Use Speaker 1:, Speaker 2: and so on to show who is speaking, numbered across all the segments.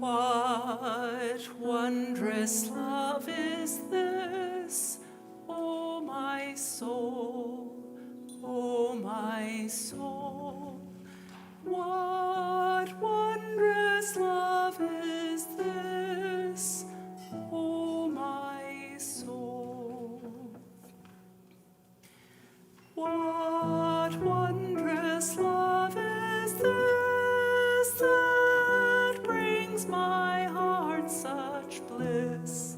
Speaker 1: What wondrous love is this, O my soul, O my soul? What wondrous love is this, O my soul? What wondrous love is this that brings my heart such bliss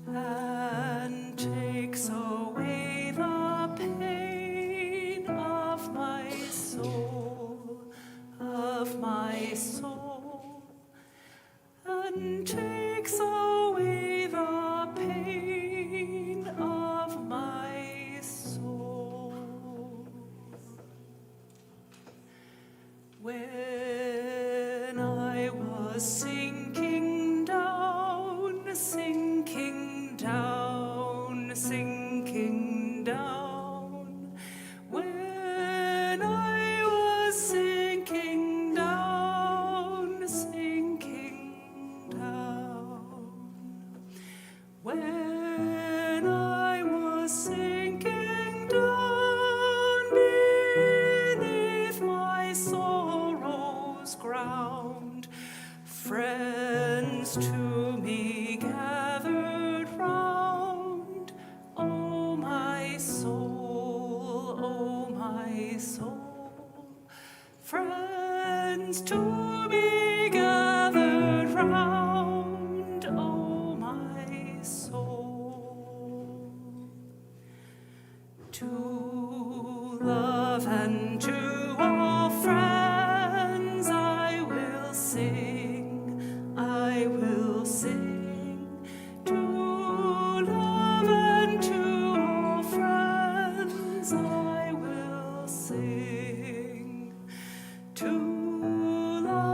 Speaker 1: and takes away the pain of my soul, and takes away the pain of my soul. When I was sinking down, sinking down, sinking down, when I was sinking down, sinking down, when I was sinking down beneath my sorrow's ground, friends to me gathered round. Oh my soul, oh my soul, friends to me gathered round. Oh my soul, to love and to all friends I will sing, I will sing. To love and to all friends I will sing. To love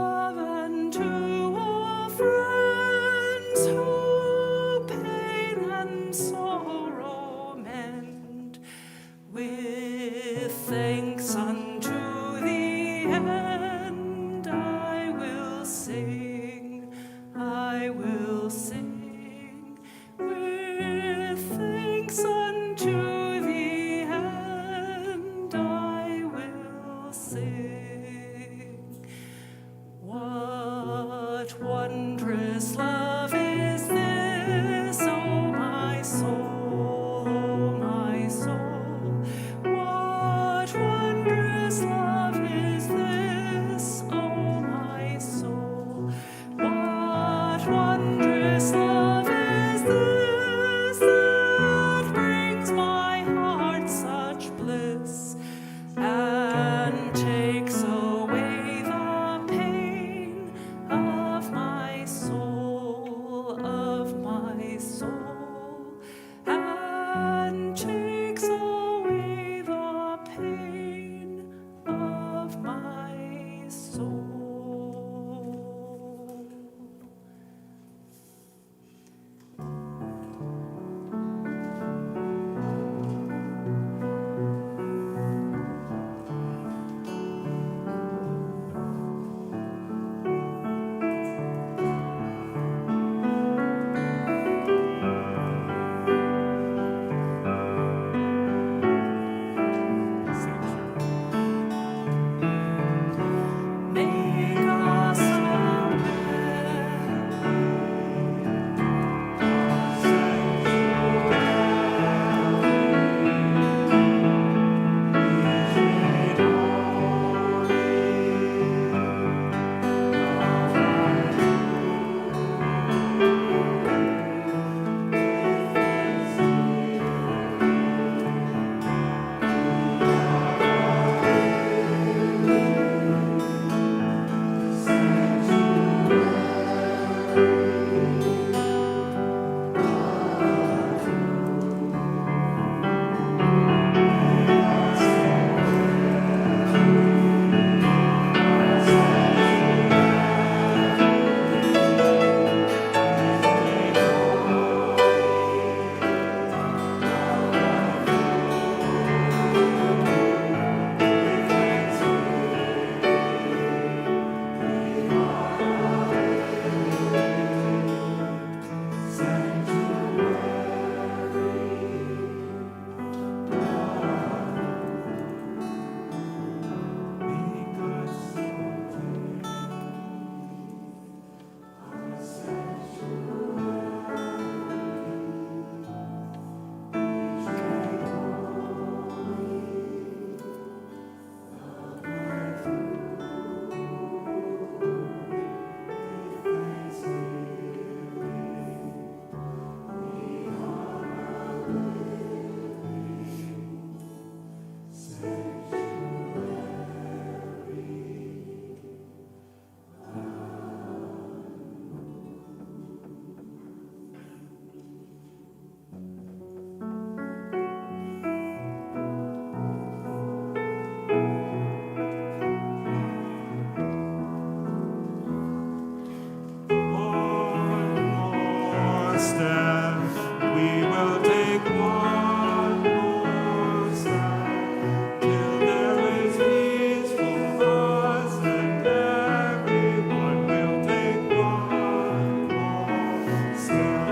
Speaker 2: more step. We will take one more step till there is peace for us, and everyone will take one more step.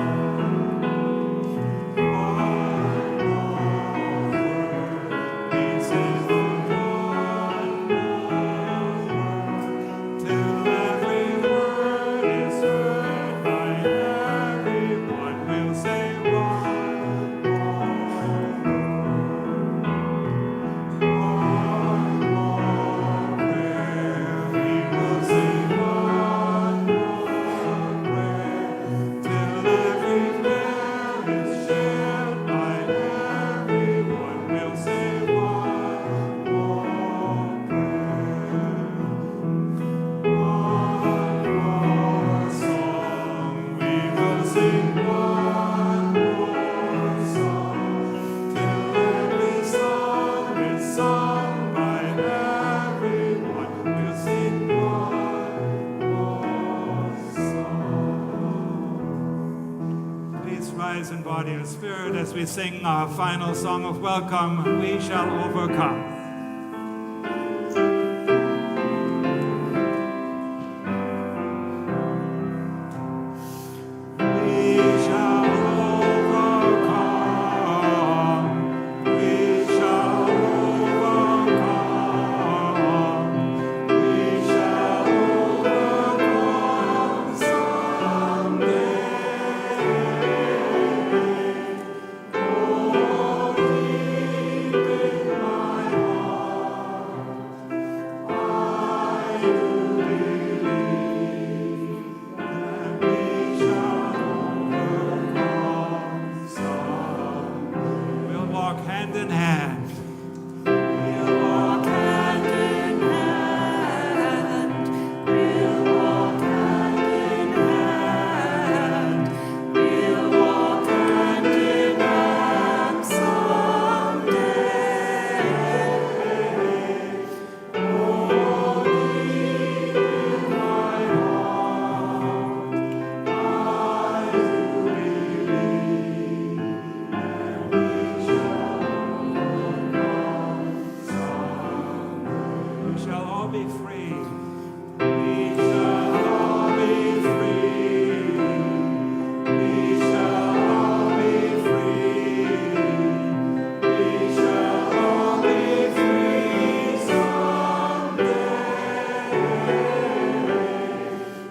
Speaker 2: One more word. Peace is the one more word till every word is heard by everyone. We'll say one more prayer. We will sing one more prayer till every prayer is shared by everyone. We'll say one more prayer. One more song. We will sing one more song till every song is sung by everyone. We'll sing one more song. Please rise in body and spirit as we sing our final song of welcome, We Shall Overcome. We shall overcome. We shall overcome. We shall overcome someday. Oh, deep in my heart, I do believe that we shall overcome someday. We'll walk hand in hand. We'll walk hand in hand. We'll walk hand in hand. We'll walk hand in hand someday. Oh, deep in my heart, I do believe that we shall overcome someday. We shall all be free. We shall all be free. We shall all be free. We shall all be free someday.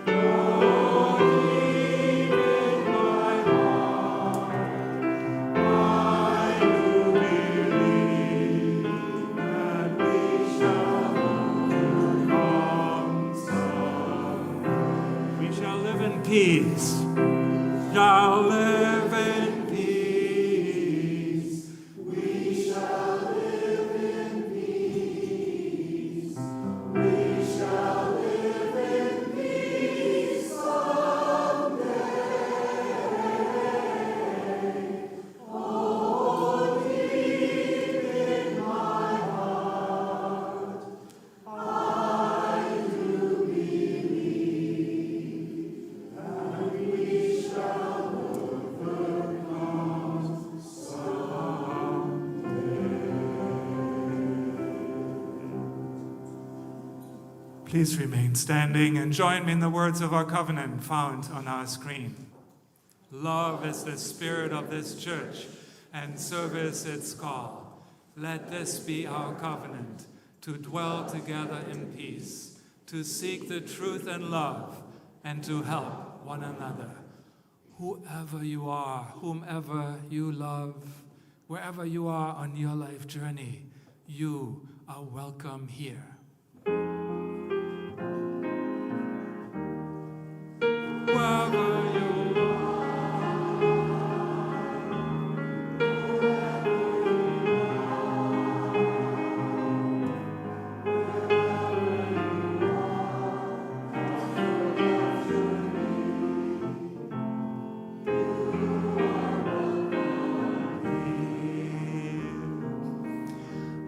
Speaker 2: Oh, deep in my heart, I do believe that we shall overcome someday. We shall live in peace. Shall live in peace. We shall live in peace. We shall live in peace someday. Oh, deep in my heart, I do believe that we shall overcome someday. Please remain standing and join me in the words of our covenant found on our screen. Love is the spirit of this church, and service its call. Let this be our covenant, to dwell together in peace, to seek the truth and love, and to help one another. Whoever you are, whomever you love, wherever you are on your life journey, you are welcome here. Wherever you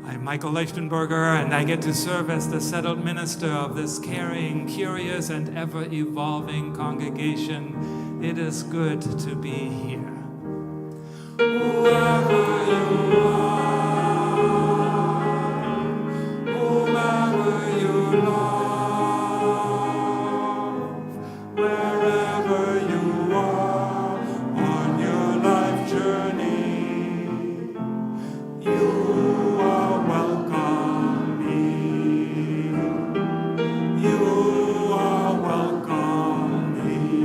Speaker 2: I'm Michael Leuchtenberger, and I get to serve as the settled minister of this caring, curious, and ever-evolving congregation It is good to be here. Whoever you are, whomever you love, wherever you are on your life journey, you are welcome here. You are welcome here.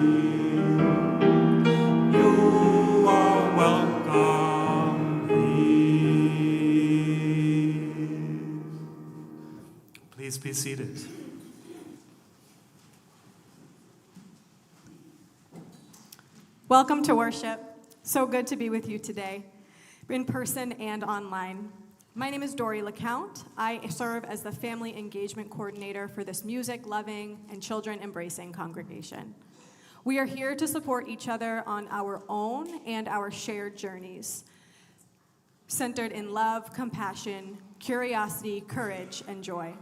Speaker 2: You are welcome here. Please be seated.
Speaker 3: Welcome to worship. So good to be with you today, in person and online. My name is Dory LeCount. I serve as the Family Engagement Coordinator for this music-loving and children-embracing congregation. We are here to support each other on our own and our shared journeys, centered in love, compassion, curiosity, courage, and joy.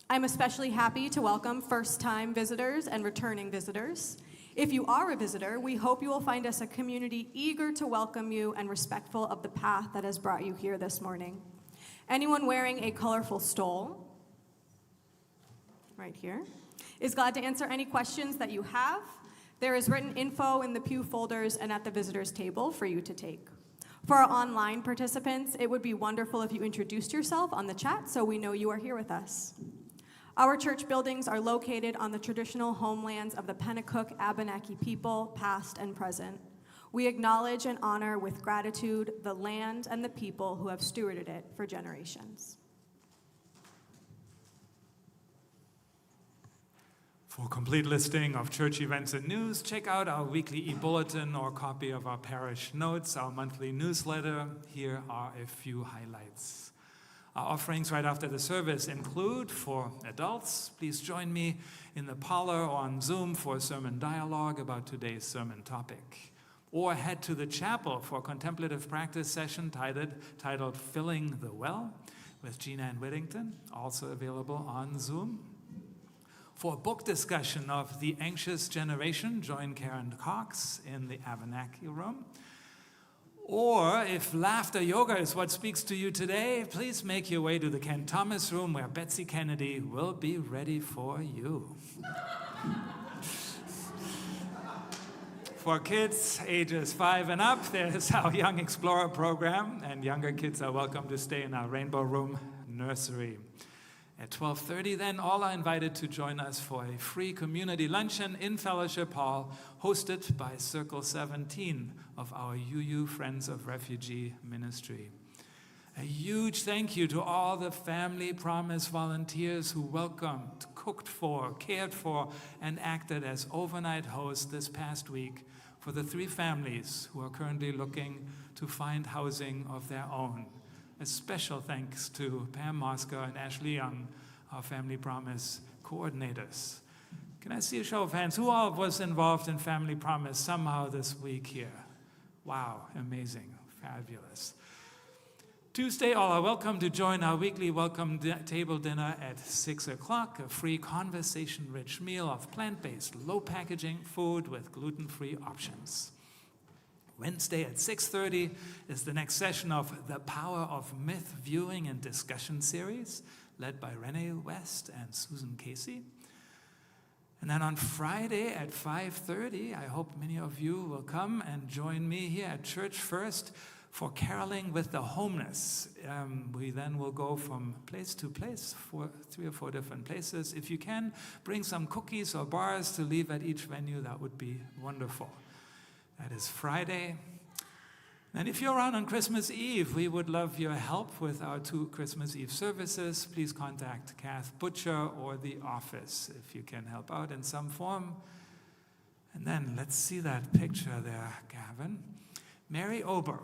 Speaker 3: I'm especially happy to welcome first-time visitors and returning visitors. If you are a visitor, we hope you will find us a community eager to welcome you and respectful of the path that has brought you here this morning. Anyone wearing a colorful stole, right here, is glad to answer any questions that you have. There is written info in the pew folders and at the visitors table for you to take. For our online participants, it would be wonderful if you introduced yourself on the chat so we know you are here with us. Our church buildings are located on the traditional homelands of the Pennacook Abenaki people, past and present. We acknowledge and honor with gratitude the land and the people who have stewarded it for generations.
Speaker 2: For a complete listing of church events and news, check out our weekly e-bulletin or copy of our parish notes, our monthly newsletter. Here are a few highlights. Our offerings right after the service include, for adults, please join me in the parlor or on Zoom for a sermon dialogue about today's sermon topic. Or head to the chapel for a contemplative practice session titled Filling the Well with Gina and Whittington, also available on Zoom. For a book discussion of The Anxious Generation, join Karen Cox in the Abenaki room. Or if laughter yoga is what speaks to you today, please make your way to the Ken Thomas room where Betsy Kennedy will be ready for you. For kids ages 5 and up, there's our Young Explorer program, and younger kids are welcome to stay in our Rainbow Room nursery. At 12:30, then, all are invited to join us for a free community luncheon in Fellowship Hall, hosted by Circle 17 of our UU Friends of Refugee Ministry. A huge thank you to all the Family Promise volunteers who welcomed, cooked for, cared for, and acted as overnight hosts this past week for the 3 families who are currently looking to find housing of their own. A special thanks to Pam Mosca and Ashley Young, our Family Promise coordinators. Can I see a show of hands? Who all was involved in Family Promise somehow this week here? Wow, amazing, fabulous. Tuesday, all are welcome to join our weekly welcome table dinner at 6 o'clock, a free conversation-rich meal of plant-based, low-packaging food with gluten-free options. Wednesday at 6:30 is the next session of The Power of Myth Viewing and Discussion Series, led by Renee West and Susan Casey. And then on Friday at 5:30, I hope many of you will come and join me here at Church First for caroling with the homeless. We then will go from place to place, 3 or 4 different places. If you can, bring some cookies or bars to leave at each venue. That would be wonderful. That is Friday. And if you're around on Christmas Eve, we would love your help with our 2 Christmas Eve services. Please contact Kath Butcher or the office if you can help out in some form. And then let's see that picture there, Gavin. Mary Ober,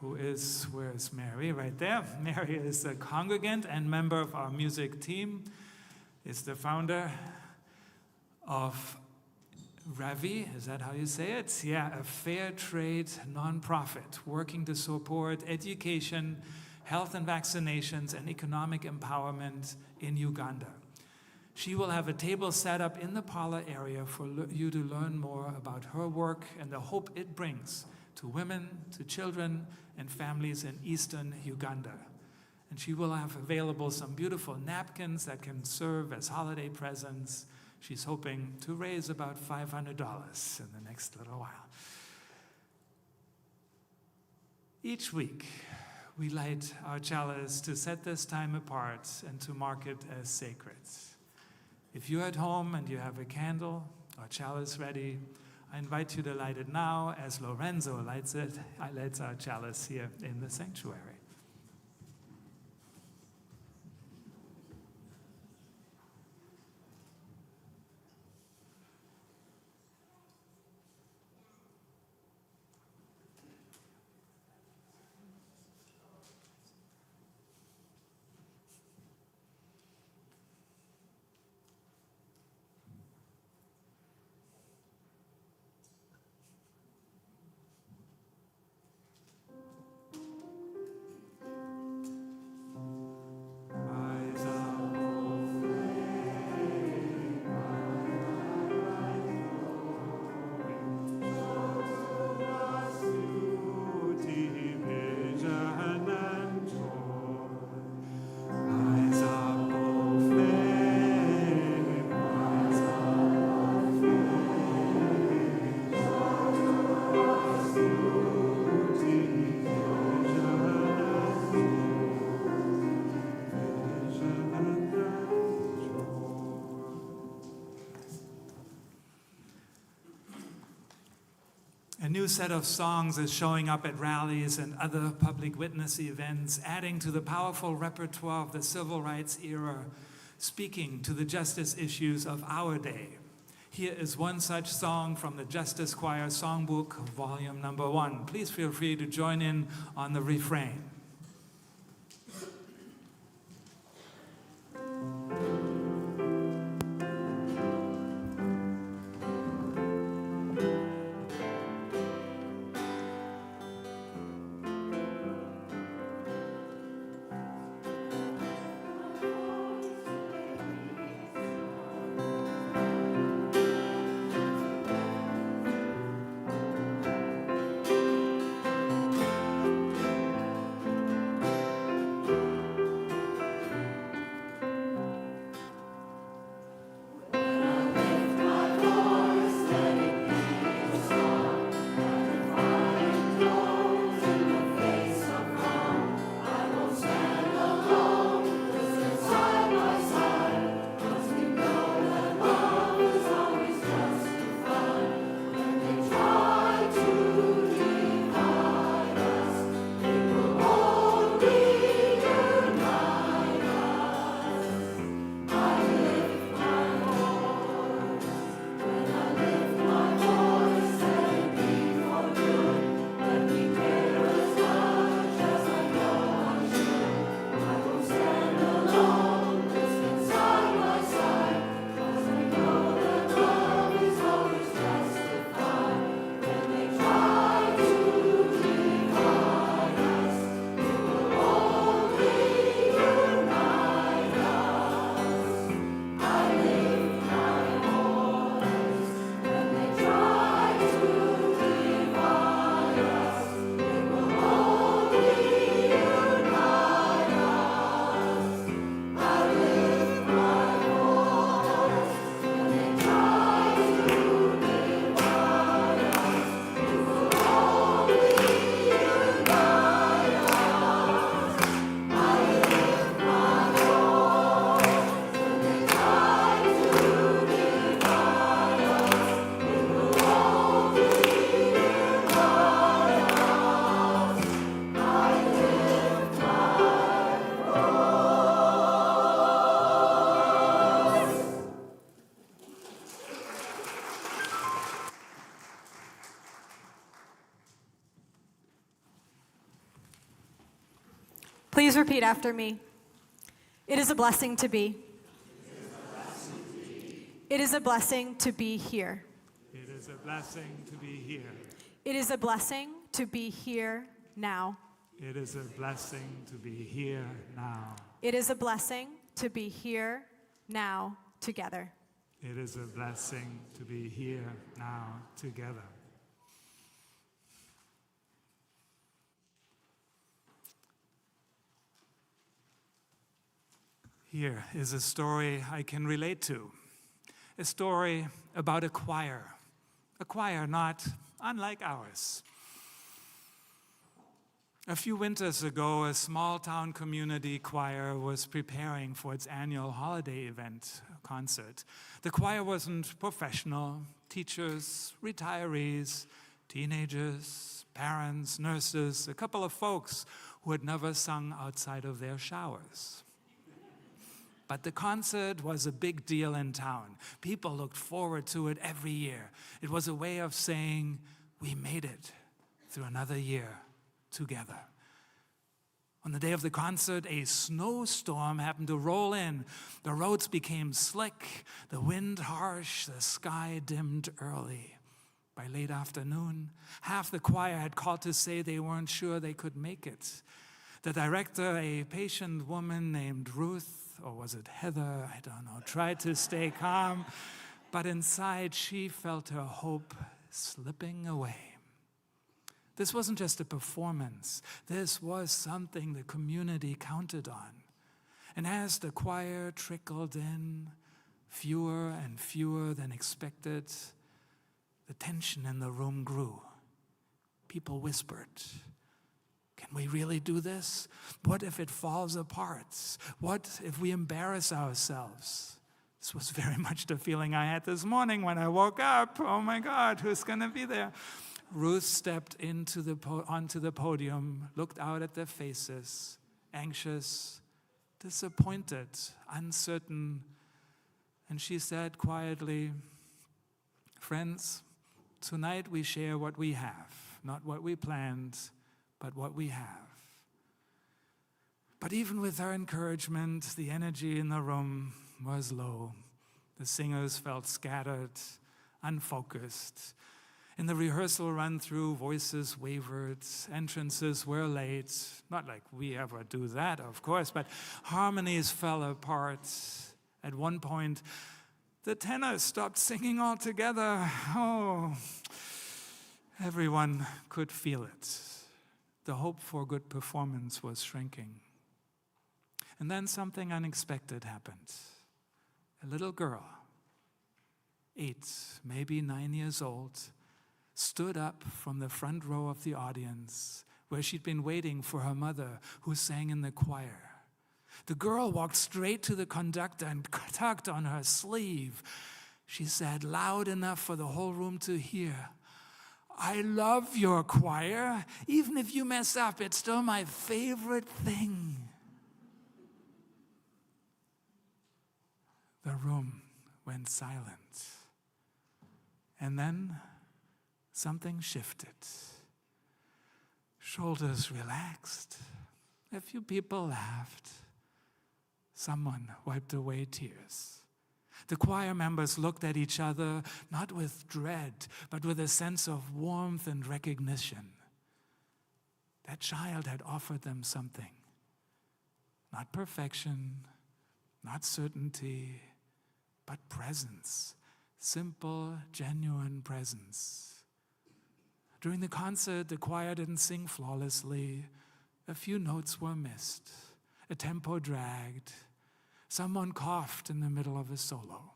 Speaker 2: where's Mary? Right there. Mary is a congregant and member of our music team, is the founder of Ravi, is that how you say it? Yeah, a fair trade nonprofit working to support education, health and vaccinations, and economic empowerment in Uganda. She will have a table set up in the parlor area for you to learn more about her work and the hope it brings to women, to children, and families in eastern Uganda. And she will have available some beautiful napkins that can serve as holiday presents. She's hoping to raise about $500 in the next little while. Each week, we light our chalice to set this time apart and to mark it as sacred. If you're at home and you have a candle or chalice ready, I invite you to light it now as Lorenzo lights our chalice here in the sanctuary. A new set of songs is showing up at rallies and other public witness events, adding to the powerful repertoire of the civil rights era, speaking to the justice issues of our day. Here is one such song from the Justice Choir Songbook, volume number 1. Please feel free to join in on the refrain.
Speaker 3: Please repeat after me. It is a blessing to be. It is a blessing to be here.
Speaker 2: It is a blessing to be here.
Speaker 3: It is a blessing to be here now.
Speaker 2: It is a blessing to be here now.
Speaker 3: It is a blessing to be here now together.
Speaker 2: It is a blessing to be here now together. Here is a story I can relate to. A story about a choir not unlike ours. A few winters ago, a small-town community choir was preparing for its annual holiday event concert. The choir wasn't professional. Teachers, retirees, teenagers, parents, nurses, a couple of folks who had never sung outside of their showers. But the concert was a big deal in town. People looked forward to it every year. It was a way of saying, we made it through another year together. On the day of the concert, a snowstorm happened to roll in. The roads became slick, the wind harsh, the sky dimmed early. By late afternoon, half the choir had called to say they weren't sure they could make it. The director, a patient woman named Ruth, or was it Heather, I don't know, tried to stay calm, but inside she felt her hope slipping away. This wasn't just a performance. This was something the community counted on. And as the choir trickled in, fewer and fewer than expected, the tension in the room grew. People whispered, can we really do this? What if it falls apart? What if we embarrass ourselves? This was very much the feeling I had this morning when I woke up. Oh my God, who's going to be there? Ruth stepped onto the podium, looked out at their faces, anxious, disappointed, uncertain, and she said quietly, friends, tonight we share what we have, not what we planned, but what we have. But even with her encouragement, the energy in the room was low. The singers felt scattered, unfocused. In the rehearsal run-through, voices wavered, entrances were late. Not like we ever do that, of course, but harmonies fell apart. At one point, the tenor stopped singing altogether. Oh, everyone could feel it. The hope for good performance was shrinking. And then something unexpected happened. A little girl, 8, maybe 9 years old, stood up from the front row of the audience where she'd been waiting for her mother who sang in the choir. The girl walked straight to the conductor and tugged on her sleeve. She said, loud enough for the whole room to hear, I love your choir. Even if you mess up, it's still my favorite thing. The room went silent. And then something shifted. Shoulders relaxed. A few people laughed. Someone wiped away tears. The choir members looked at each other, not with dread, but with a sense of warmth and recognition. That child had offered them something. Not perfection, not certainty, but presence. Simple, genuine presence. During the concert, the choir didn't sing flawlessly. A few notes were missed. A tempo dragged. Someone coughed in the middle of a solo.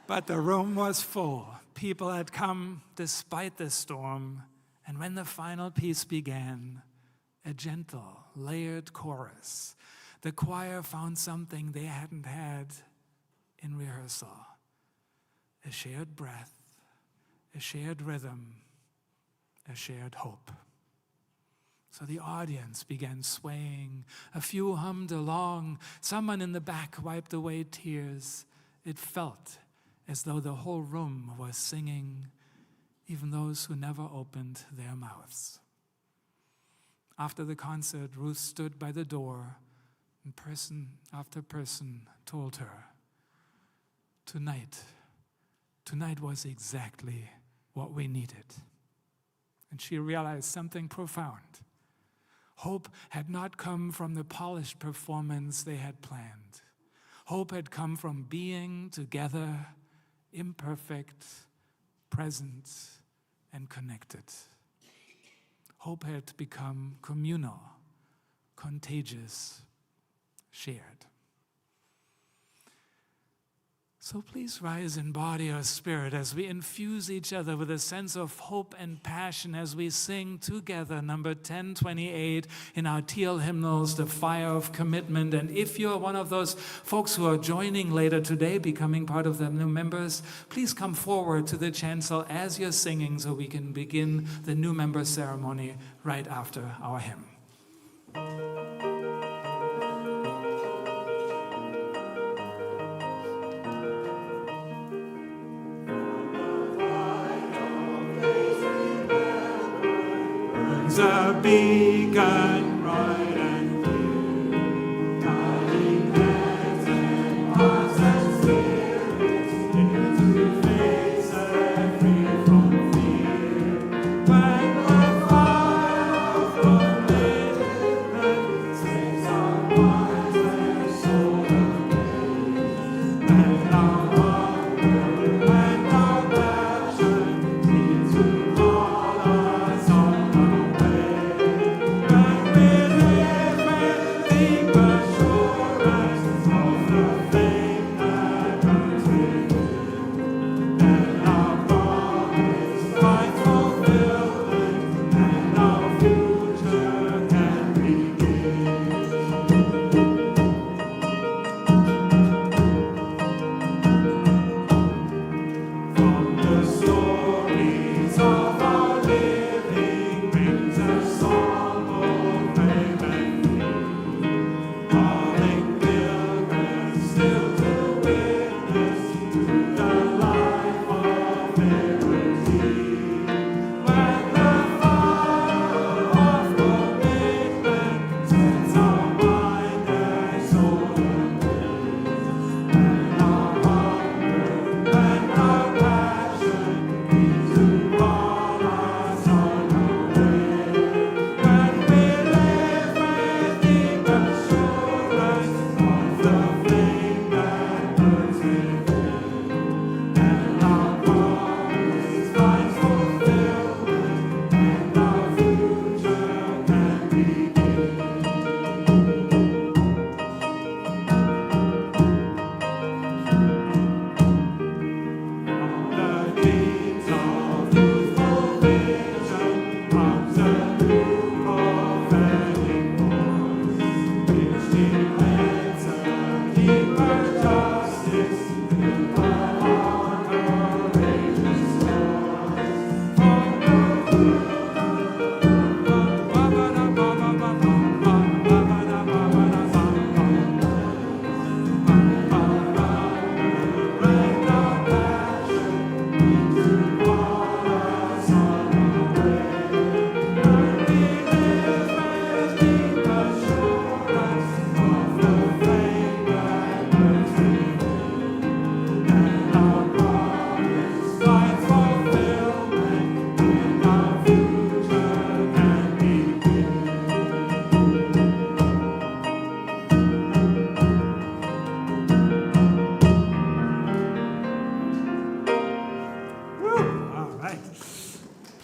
Speaker 2: But the room was full. People had come despite the storm. And when the final piece began, a gentle, layered chorus, the choir found something they hadn't had in rehearsal. A shared breath, a shared rhythm, a shared hope. So the audience began swaying. A few hummed along. Someone in the back wiped away tears. It felt as though the whole room was singing, even those who never opened their mouths. After the concert, Ruth stood by the door, and person after person told her, tonight was exactly what we needed. And she realized something profound. Hope had not come from the polished performance they had planned. Hope had come from being together, imperfect, present, and connected. Hope had become communal, contagious, shared. So please rise in body or spirit as we infuse each other with a sense of hope and passion as we sing together number 1028 in our teal hymnals, The Fire of Commitment. And if you're one of those folks who are joining later today, becoming part of the new members, please come forward to the chancel as you're singing so we can begin the new member ceremony right after our hymn. A beacon bright and clear, guiding heads and hearts and spirits into faces free from fear. When the fire of commitment sets our minds and souls ablaze, and our hunger and our passion lead to all us on.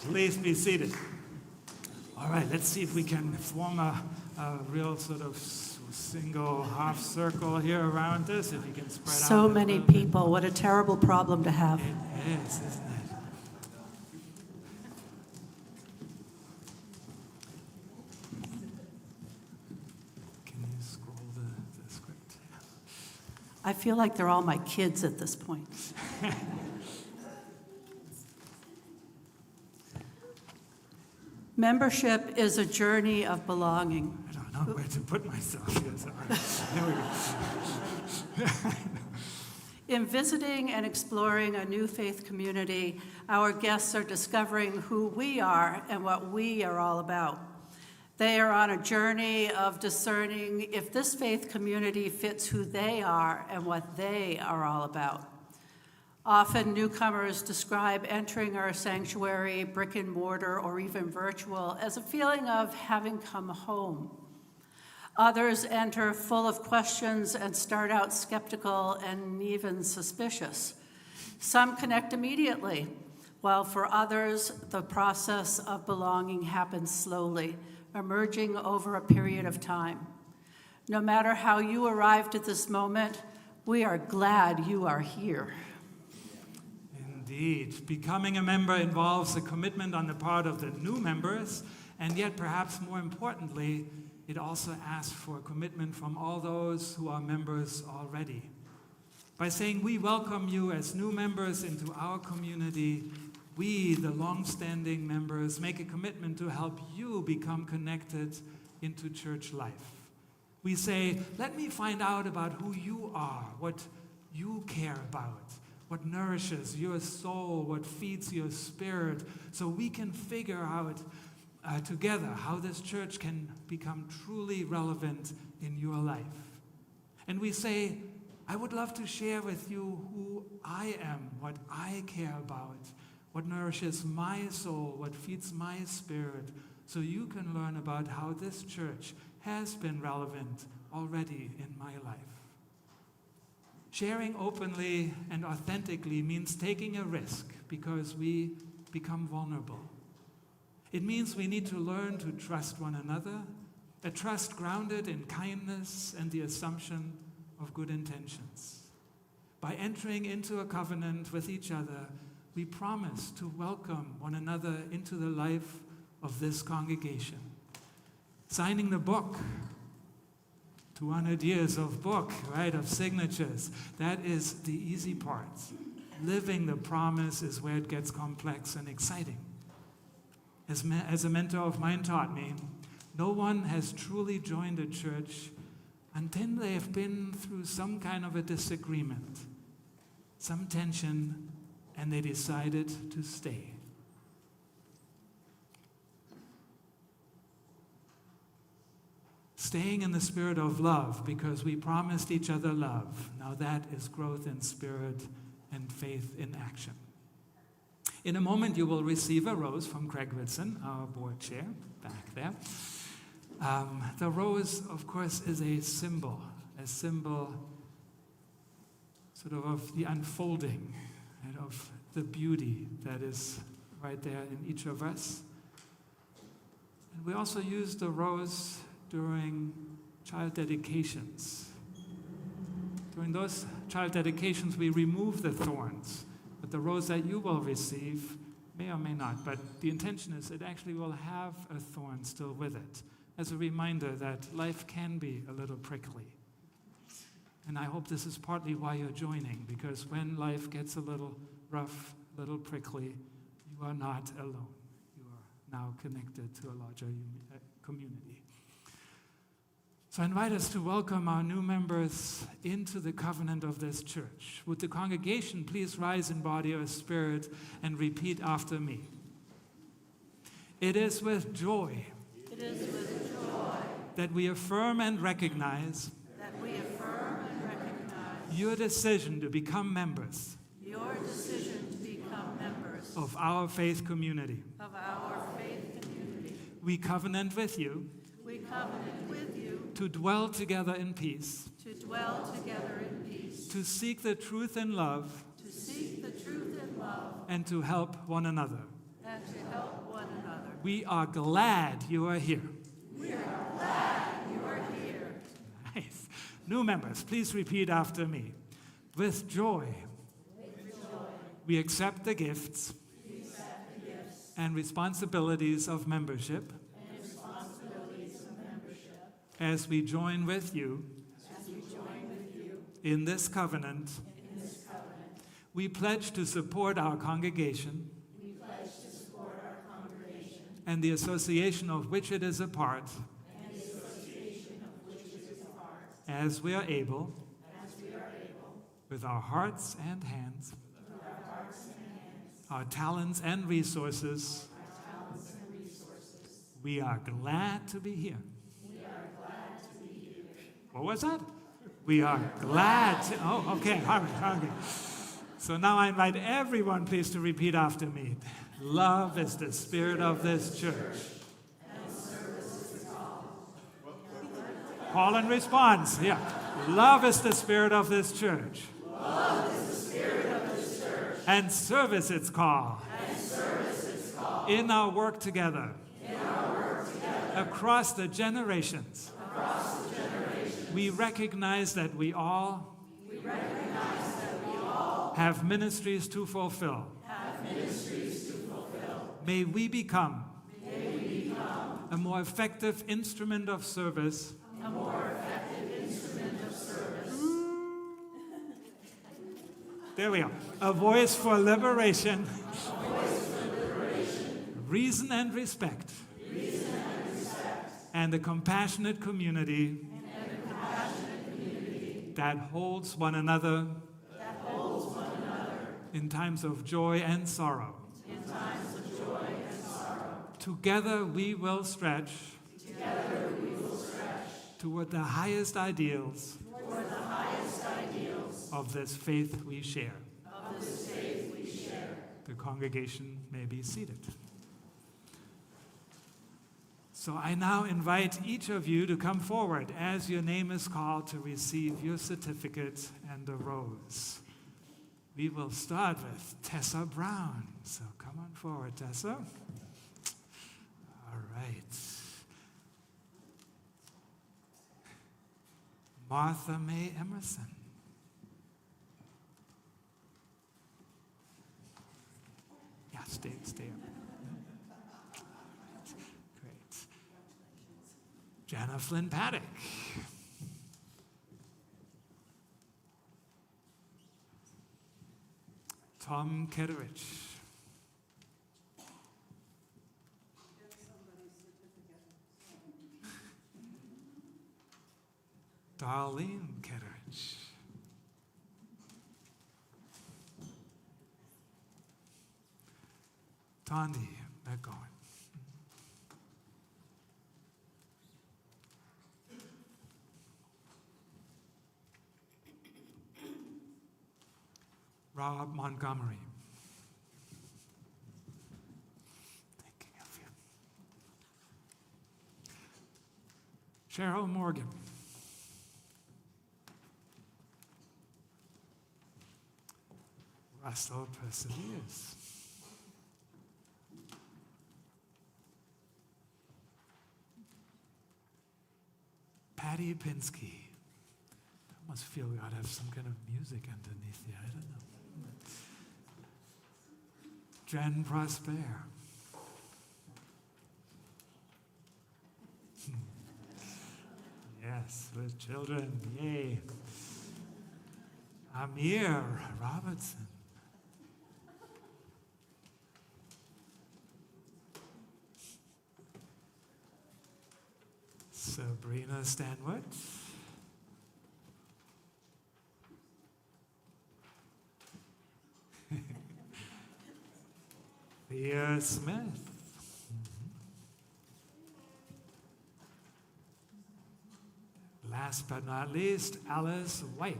Speaker 2: Please be seated. All right, let's see if we can form a real sort of single half circle here around this, if you can spread out.
Speaker 4: So many people, what a terrible problem to have.
Speaker 2: It is, isn't it? Can you scroll the script?
Speaker 4: I feel like they're all my kids at this point. Membership is a journey of belonging.
Speaker 2: I don't know where to put myself. Yes, there we go.
Speaker 4: In visiting and exploring a new faith community, our guests are discovering who we are and what we are all about. They are on a journey of discerning if this faith community fits who they are and what they are all about. Often newcomers describe entering our sanctuary, brick and mortar, or even virtual, as a feeling of having come home. Others enter full of questions and start out skeptical and even suspicious. Some connect immediately, while for others, the process of belonging happens slowly, emerging over a period of time. No matter how you arrived at this moment, we are glad you are here.
Speaker 2: Indeed. Becoming a member involves a commitment on the part of the new members, and yet perhaps more importantly, it also asks for a commitment from all those who are members already. By saying we welcome you as new members into our community, we, the long-standing members, make a commitment to help you become connected into church life. We say, let me find out about who you are, what you care about, what nourishes your soul, what feeds your spirit, so we can figure out together how this church can become truly relevant in your life. And we say, I would love to share with you who I am, what I care about, what nourishes my soul, what feeds my spirit, so you can learn about how this church has been relevant already in my life. Sharing openly and authentically means taking a risk because we become vulnerable. It means we need to learn to trust one another, a trust grounded in kindness and the assumption of good intentions. By entering into a covenant with each other, we promise to welcome one another into the life of this congregation. Signing the book, 200 years of book, right, of signatures, that is the easy part. Living the promise is where it gets complex and exciting. As a mentor of mine taught me, no one has truly joined a church until they have been through some kind of a disagreement, some tension, and they decided to stay. Staying in the spirit of love because we promised each other love. Now that is growth in spirit and faith in action. In a moment, you will receive a rose from Craig Whitson, our board chair, back there. The rose, of course, is a symbol sort of the unfolding and of the beauty that is right there in each of us. And we also use the rose during child dedications. During those child dedications, we remove the thorns. But the rose that you will receive may or may not, but the intention is it actually will have a thorn still with it, as a reminder that life can be a little prickly. And I hope this is partly why you're joining, because when life gets a little rough, a little prickly, you are not alone. You are now connected to a larger community. So I invite us to welcome our new members into the covenant of this church. Would the congregation please rise in body or spirit and repeat after me? It is with joy.
Speaker 4: It is with joy
Speaker 2: that we affirm and recognize your decision to become members of our faith community. We covenant with you to dwell together in peace, to seek the truth in love, and to help one another. We are glad you are here. Nice. New members, please repeat after me. With joy, we accept the gifts and responsibilities of membership as we join with you in this covenant. We pledge to support our congregation and the association of which it is a part, as we are able, with our hearts and hands, our talents and resources. We are glad to be here. What was that? We are glad to. Oh, okay. All right. So now I invite everyone, please, to repeat after me. Love is the spirit of this church. And service is call. Call and response. Yeah. Love is the spirit of this church.
Speaker 1: Love is the spirit of this church.
Speaker 2: And service its call.
Speaker 1: And service is call.
Speaker 2: In our work together.
Speaker 1: In our work together.
Speaker 2: Across the generations.
Speaker 1: Across the generations.
Speaker 2: We recognize that we all have ministries to fulfill. May we become a more effective instrument of service. There we are. A voice for liberation. Reason and respect. And a compassionate community. That holds one another. In times of joy and sorrow. Together we will stretch. Toward the highest ideals. Of this faith we share. The congregation may be seated. So I now invite each of you to come forward as your name is called to receive your certificate and a rose. We will start with Tessa Brown. So come on forward, Tessa. All right. Martha May Emerson. Yeah, stay up. Great. Jana Flynn Paddock. Tom Ketterich. Darlene Ketterich. Tondi McGowan. Rob Montgomery. Thinking of you. Cheryl Morgan. Russell Perseveres. Patty Pinsky. I must feel we ought to have some kind of music underneath here. I don't know. Jen Prosper. Yes, with children. Yay. Amir Robertson. Sabrina Stanwood. Thea Smith. Last but not least, Alice White.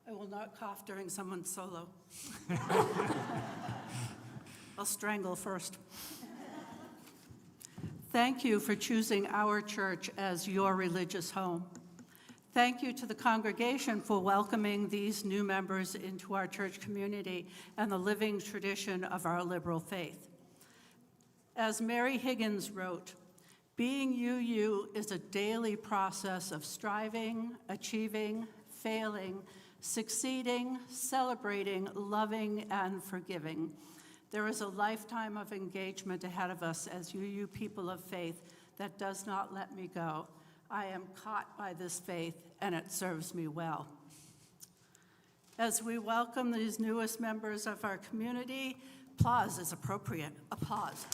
Speaker 4: I will not cough during someone's solo. I'll strangle first. Thank you for choosing our church as your religious home. Thank you to the congregation for welcoming these new members into our church community and the living tradition of our liberal faith. As Mary Higgins wrote, being you is a daily process of striving, achieving, failing, succeeding, celebrating, loving, and forgiving. There is a lifetime of engagement ahead of us as you people of faith that does not let me go. I am caught by this faith, and it serves me well. As we welcome these newest members of our community, applause is appropriate. Applause.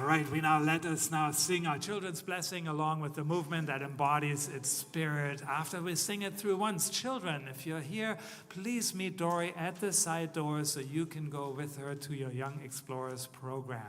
Speaker 2: All right, let us now sing our children's blessing along with the movement that embodies its spirit. After we sing it through once, children, if you're here, please meet Dory at the side door so you can go with her to your Young Explorers program.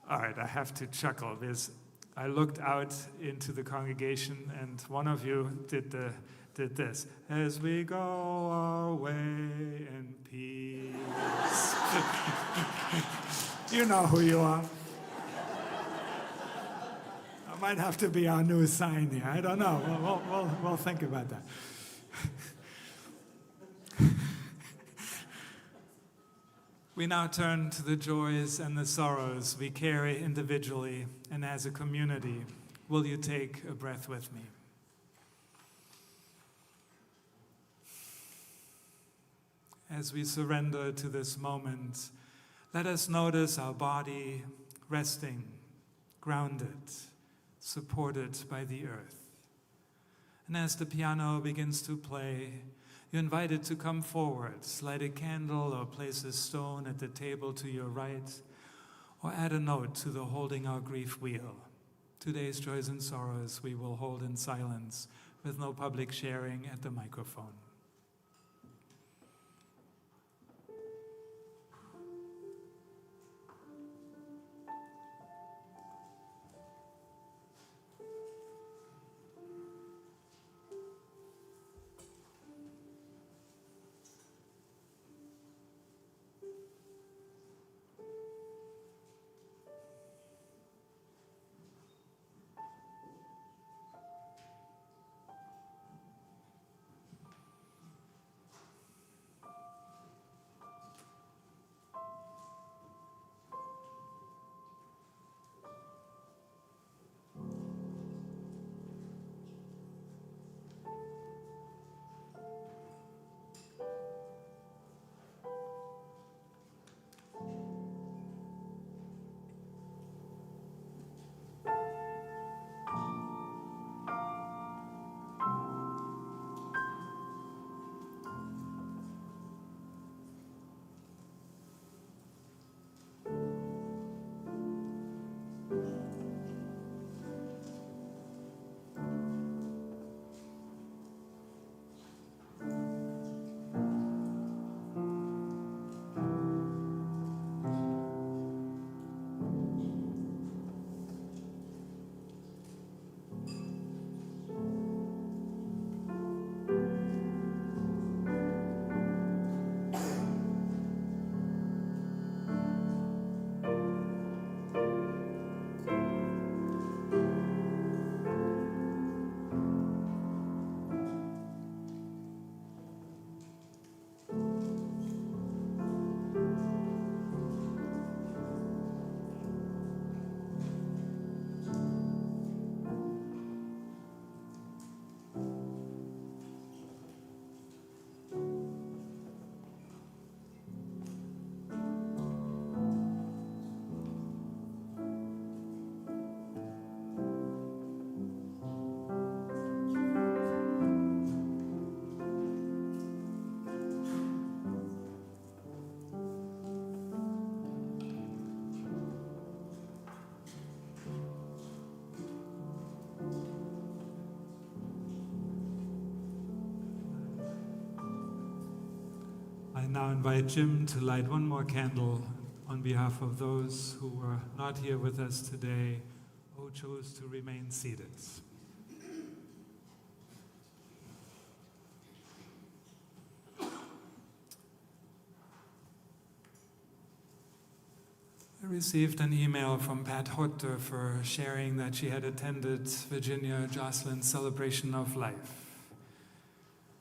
Speaker 2: All right, I have to chuckle because I looked out into the congregation and one of you did this. As we go our way in peace. You know who you are. That might have to be our new sign here. I don't know. We'll think about that. We now turn to the joys and the sorrows we carry individually and as a community. Will you take a breath with me? As we surrender to this moment, let us notice our body resting, grounded, supported by the earth. And as the piano begins to play, you're invited to come forward, light a candle or place a stone at the table to your right, or add a note to the Holding Our Grief wheel. Today's joys and sorrows we will hold in silence with no public sharing at the microphone. I now invite Jim to light one more candle on behalf of those who were not here with us today, who chose to remain seated. I received an email from Pat Hotter for sharing that she had attended Virginia Jocelyn's celebration of life.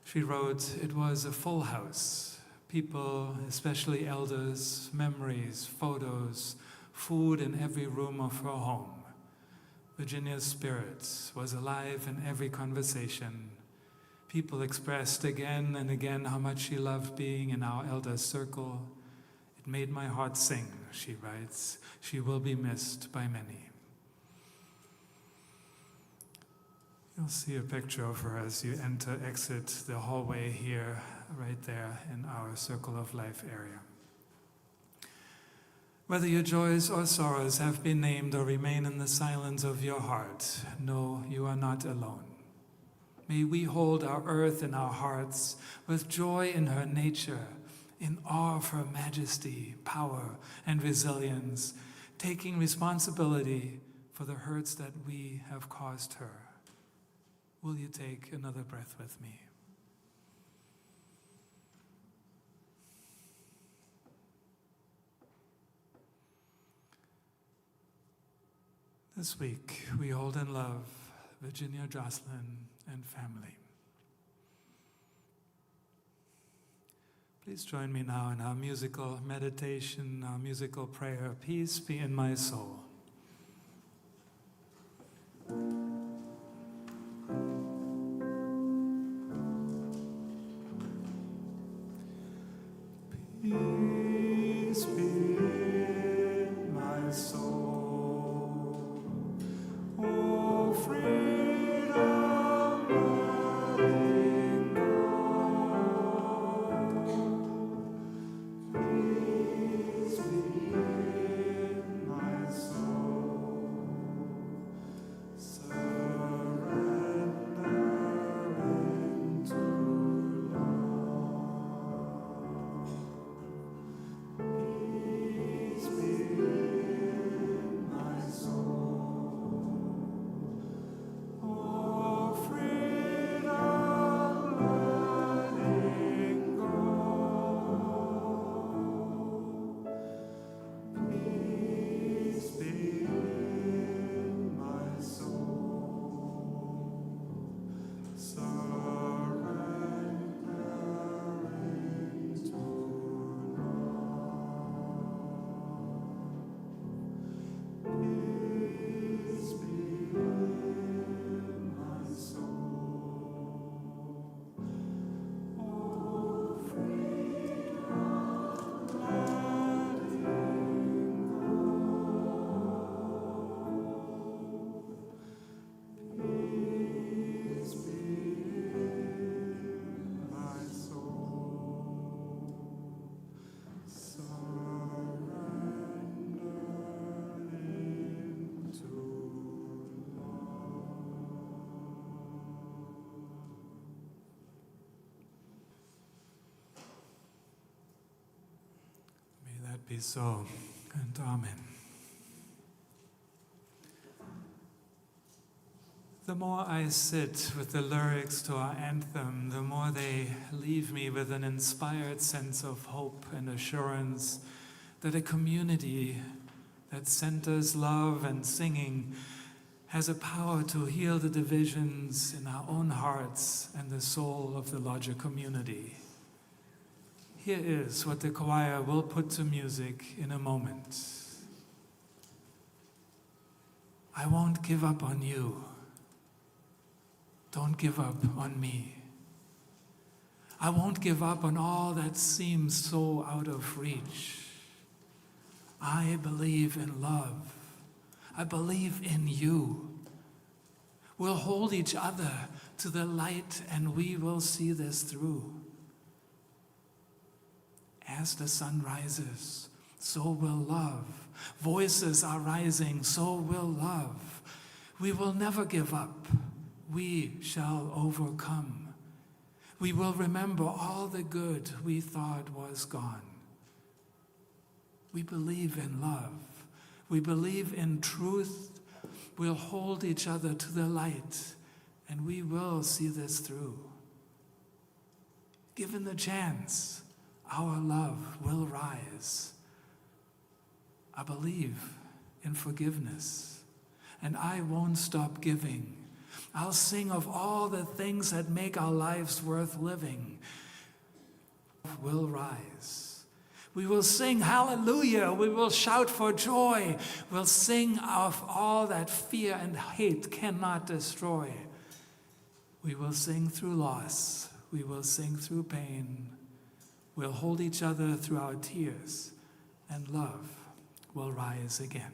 Speaker 2: She wrote, "It was a full house. People, especially elders, memories, photos, food in every room of her home. Virginia's spirit was alive in every conversation. People expressed again and again how much she loved being in our elders' circle. It made my heart sing," she writes. "She will be missed by many." You'll see a picture of her as you exit the hallway here, right there in our Circle of Life area. Whether your joys or sorrows have been named or remain in the silence of your heart, know you are not alone. May we hold our earth in our hearts with joy in her nature, in awe of her majesty, power, and resilience, taking responsibility for the hurts that we have caused her. Will you take another breath with me? This week, we hold in love Virginia Jocelyn and family. Please join me now in our musical meditation, our musical prayer, "Peace be in my soul." Peace be in my soul, oh freedom loving God. Peace be in my soul, surrendering to peace be in my soul, oh freedom letting go. Peace be in my soul, surrendering to peace be in my soul, oh freedom letting go. Peace be in my soul, surrendering to love. May that be so, and amen. The more I sit with the lyrics to our anthem, the more they leave me with an inspired sense of hope and assurance that a community that centers love and singing has a power to heal the divisions in our own hearts and the soul of the larger community. Here is what the choir will put to music in a moment. I won't give up on you. Don't give up on me. I won't give up on all that seems so out of reach. I believe in love. I believe in you. We'll hold each other to the light and we will see this through. As the sun rises, so will love. Voices are rising, so will love. We will never give up. We shall overcome. We will remember all the good we thought was gone. We believe in love. We believe in truth. We'll hold each other to the light, and we will see this through. Given the chance, our love will rise. I believe in forgiveness, and I won't stop giving. I'll sing of all the things that make our lives worth living. Will rise. We will sing hallelujah. We will shout for joy. We'll sing of all that fear and hate cannot destroy. We will sing through loss. We will sing through pain. We'll hold each other through our tears, and love will rise again.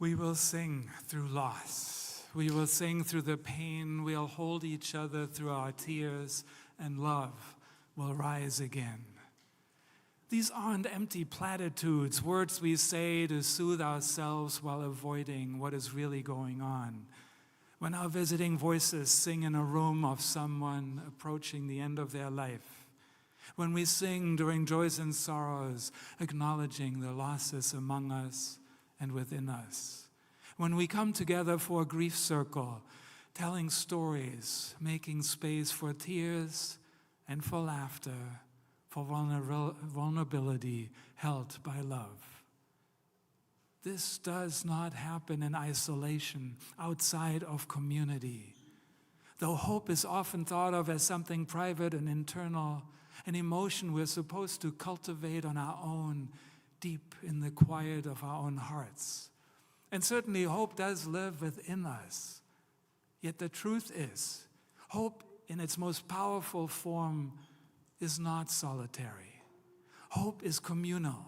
Speaker 2: We will sing through loss. We will sing through the pain. We'll hold each other through our tears, and love will rise again. These aren't empty platitudes, words we say to soothe ourselves while avoiding what is really going on. When our visiting voices sing in a room of someone approaching the end of their life, when we sing during joys and sorrows, acknowledging the losses among us and within us, when we come together for a grief circle, telling stories, making space for tears and for laughter, for vulnerability held by love. This does not happen in isolation, outside of community. Though hope is often thought of as something private and internal, an emotion we're supposed to cultivate on our own, deep in the quiet of our own hearts. And certainly hope does live within us. Yet the truth is, hope in its most powerful form is not solitary. Hope is communal.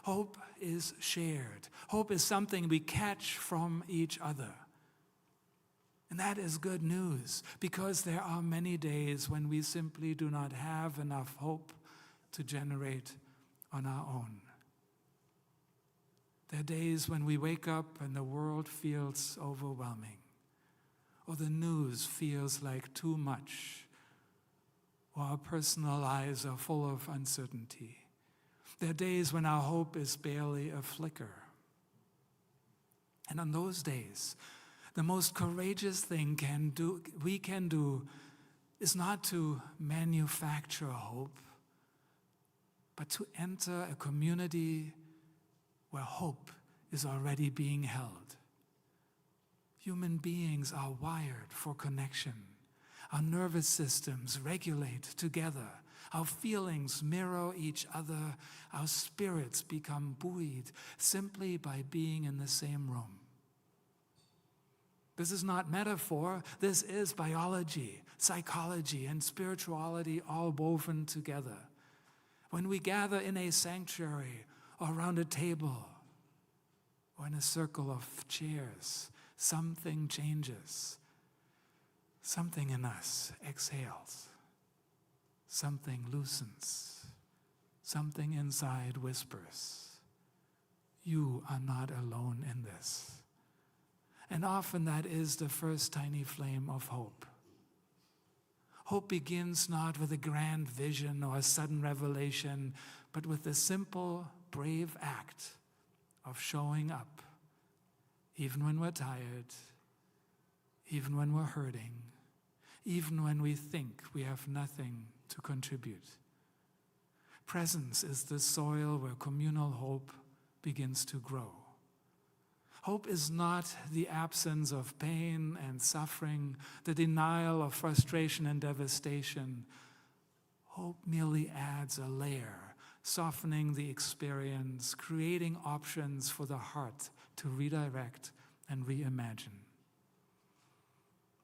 Speaker 2: Hope is shared. Hope is something we catch from each other. And that is good news, because there are many days when we simply do not have enough hope to generate on our own. There are days when we wake up and the world feels overwhelming, or the news feels like too much, or our personal lives are full of uncertainty. There are days when our hope is barely a flicker. And on those days, the most courageous thing we can do is not to manufacture hope, but to enter a community where hope is already being held. Human beings are wired for connection. Our nervous systems regulate together. Our feelings mirror each other. Our spirits become buoyed simply by being in the same room. This is not metaphor. This is biology, psychology, and spirituality all woven together. When we gather in a sanctuary or around a table or in a circle of chairs, something changes. Something in us exhales. Something loosens. Something inside whispers, "You are not alone in this." And often that is the first tiny flame of hope. Hope begins not with a grand vision or a sudden revelation, but with the simple, brave act of showing up, even when we're tired, even when we're hurting, even when we think we have nothing to contribute. Presence is the soil where communal hope begins to grow. Hope is not the absence of pain and suffering, the denial of frustration and devastation. Hope merely adds a layer, softening the experience, creating options for the heart to redirect and reimagine.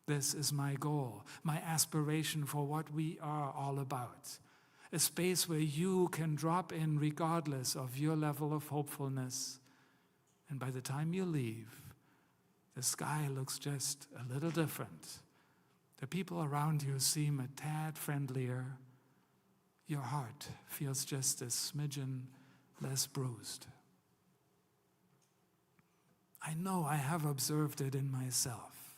Speaker 2: This is my goal, my aspiration for what we are all about. A space where you can drop in regardless of your level of hopefulness. And by the time you leave, the sky looks just a little different. The people around you seem a tad friendlier. Your heart feels just a smidgen less bruised. I know I have observed it in myself.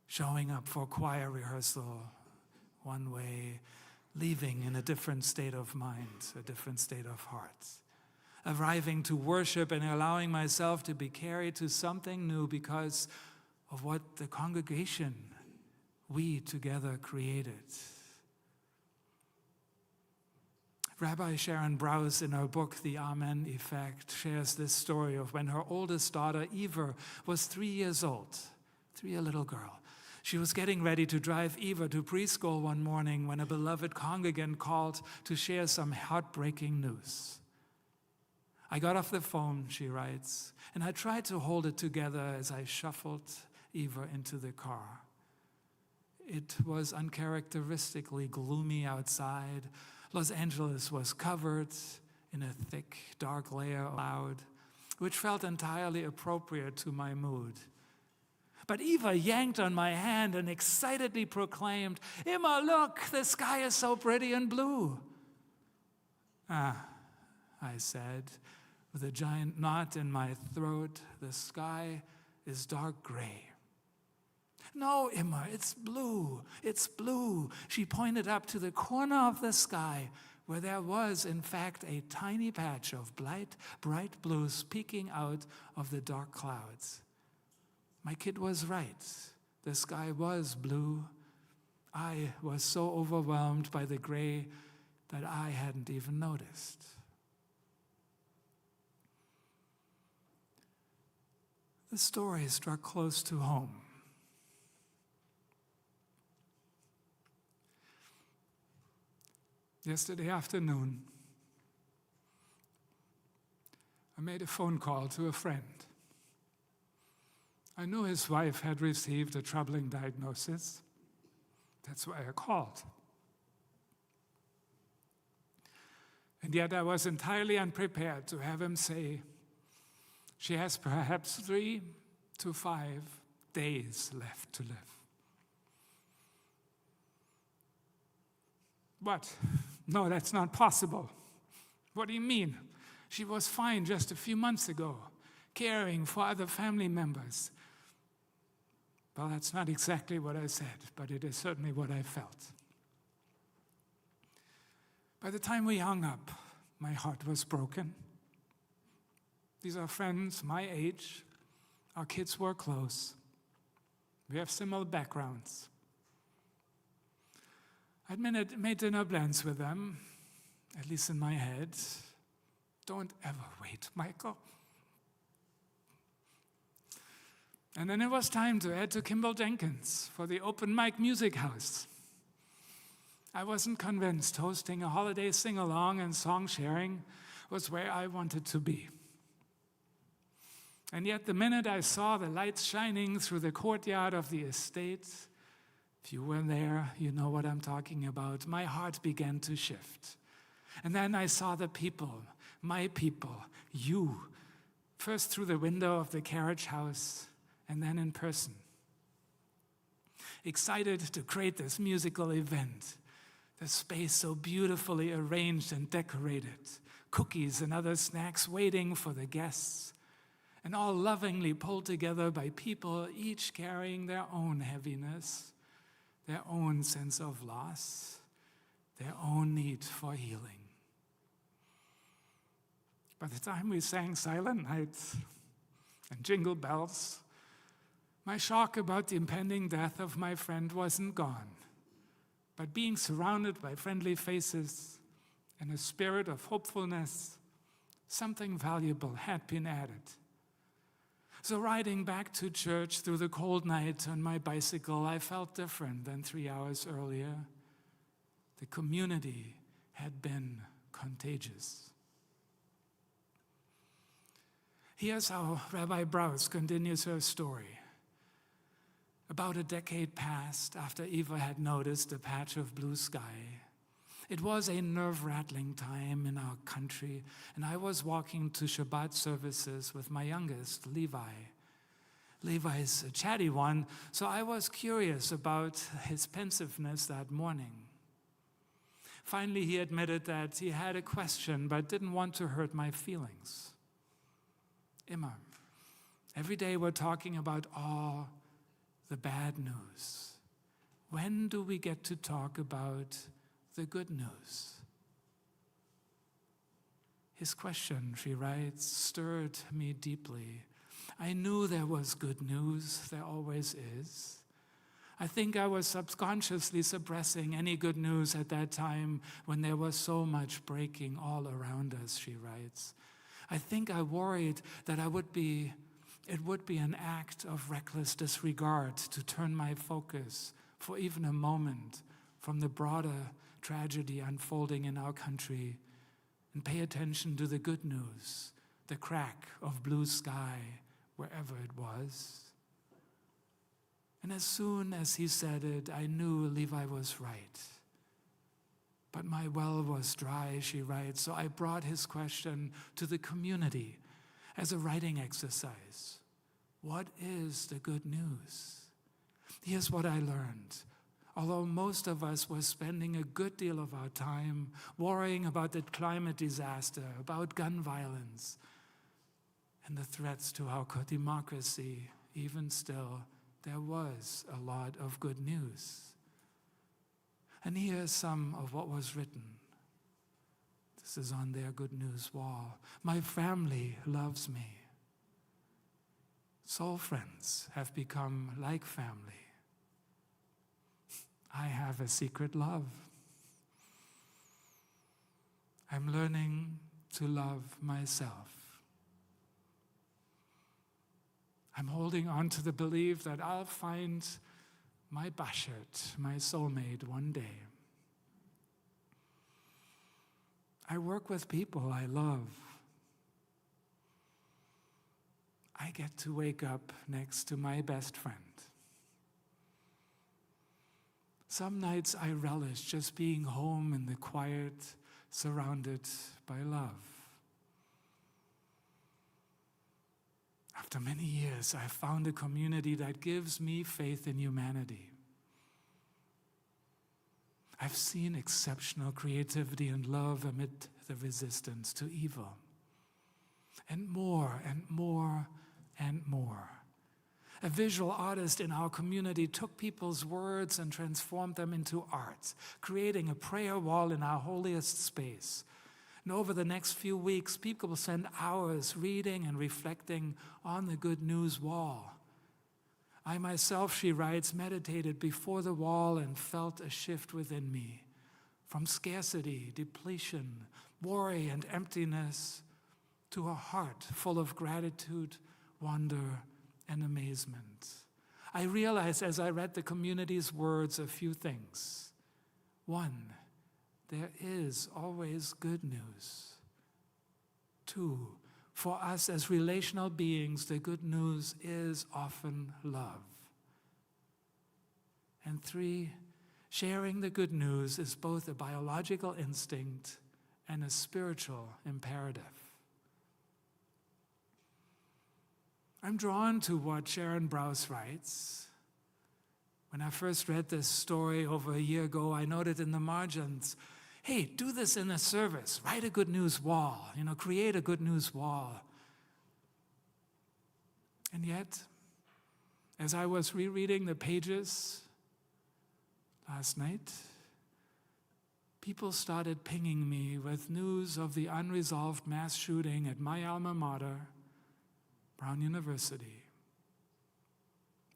Speaker 2: Showing up for choir rehearsal one way, leaving in a different state of mind, a different state of heart. Arriving to worship and allowing myself to be carried to something new because of what the congregation, we together created. Rabbi Sharon Brous, in her book, The Amen Effect, shares this story of when her oldest daughter, Eva, was 3 years old, a little girl. She was getting ready to drive Eva to preschool one morning when a beloved congregant called to share some heartbreaking news. I got off the phone, she writes, and I tried to hold it together as I shuffled Eva into the car. It was uncharacteristically gloomy outside. Los Angeles was covered in a thick, dark layer of cloud. which felt entirely appropriate to my mood. But Eva yanked on my hand and excitedly proclaimed, "Emma, look, the sky is so pretty and blue." "Ah," I said, with a giant knot in my throat, "the sky is dark gray." "No, Emma, it's blue, it's blue." She pointed up to the corner of the sky where there was, in fact, a tiny patch of bright blue peeking out of the dark clouds. My kid was right. The sky was blue. I was so overwhelmed by the gray that I hadn't even noticed. The story struck close to home. Yesterday afternoon, I made a phone call to a friend. I knew his wife had received a troubling diagnosis. That's why I called. And yet I was entirely unprepared to have him say, she has perhaps 3 to 5 days left to live. What? No, that's not possible. What do you mean? She was fine just a few months ago, caring for other family members. Well, that's not exactly what I said, but it is certainly what I felt. By the time we hung up, my heart was broken. These are friends my age. Our kids were close. We have similar backgrounds. I'd made dinner plans with them, at least in my head. Don't ever wait, Michael. And then it was time to head to Kimball Jenkins for the open mic music house. I wasn't convinced hosting a holiday sing-along and song sharing was where I wanted to be. And yet the minute I saw the lights shining through the courtyard of the estate, if you were there, you know what I'm talking about, my heart began to shift. And then I saw the people, my people, you, first through the window of the carriage house, and then in person. Excited to create this musical event, the space so beautifully arranged and decorated, cookies and other snacks waiting for the guests, and all lovingly pulled together by people each carrying their own heaviness, their own sense of loss, their own need for healing. By the time we sang Silent Night and Jingle Bells, my shock about the impending death of my friend wasn't gone, but being surrounded by friendly faces and a spirit of hopefulness, something valuable had been added. So riding back to church through the cold night on my bicycle, I felt different than 3 hours earlier. The community had been contagious. Here's how Rabbi Brous continues her story. About a decade passed after Eva had noticed a patch of blue sky. It was a nerve-rattling time in our country, and I was walking to Shabbat services with my youngest, Levi. Levi's a chatty one, so I was curious about his pensiveness that morning. Finally, he admitted that he had a question but didn't want to hurt my feelings. Emma, every day we're talking about all the bad news. When do we get to talk about the good news? His question, she writes, stirred me deeply. I knew there was good news, there always is. I think I was subconsciously suppressing any good news at that time when there was so much breaking all around us, she writes. I think I worried that it would be an act of reckless disregard to turn my focus for even a moment from the broader tragedy unfolding in our country and pay attention to the good news, the crack of blue sky, wherever it was. And as soon as he said it, I knew Levi was right. But my well was dry, she writes, so I brought his question to the community. as a writing exercise. What is the good news? Here's what I learned. Although most of us were spending a good deal of our time worrying about the climate disaster, about gun violence, and the threats to our democracy, even still, there was a lot of good news. And here's some of what was written. This is on their good news wall. My family loves me. Soul friends have become like family. I have a secret love. I'm learning to love myself. I'm holding on to the belief that I'll find my bashert, my soulmate one day. I work with people I love. I get to wake up next to my best friend. Some nights I relish just being home in the quiet, surrounded by love. After many years, I found a community that gives me faith in humanity. I've seen exceptional creativity and love amid the resistance to evil. And more and more and more. A visual artist in our community took people's words and transformed them into art, creating a prayer wall in our holiest space. And over the next few weeks, people will spend hours reading and reflecting on the good news wall. I myself, she writes, meditated before the wall and felt a shift within me from scarcity, depletion, worry, and emptiness to a heart full of gratitude, wonder, and amazement. I realized as I read the community's words a few things. One, there is always good news. Two, for us as relational beings, the good news is often love. And three, sharing the good news is both a biological instinct and a spiritual imperative. I'm drawn to what Sharon Brous writes. When I first read this story over a year ago, I noted in the margins, hey, do this in a service. Write a good news wall. Create a good news wall. And yet, as I was rereading the pages last night, people started pinging me with news of the unresolved mass shooting at my alma mater, Brown University.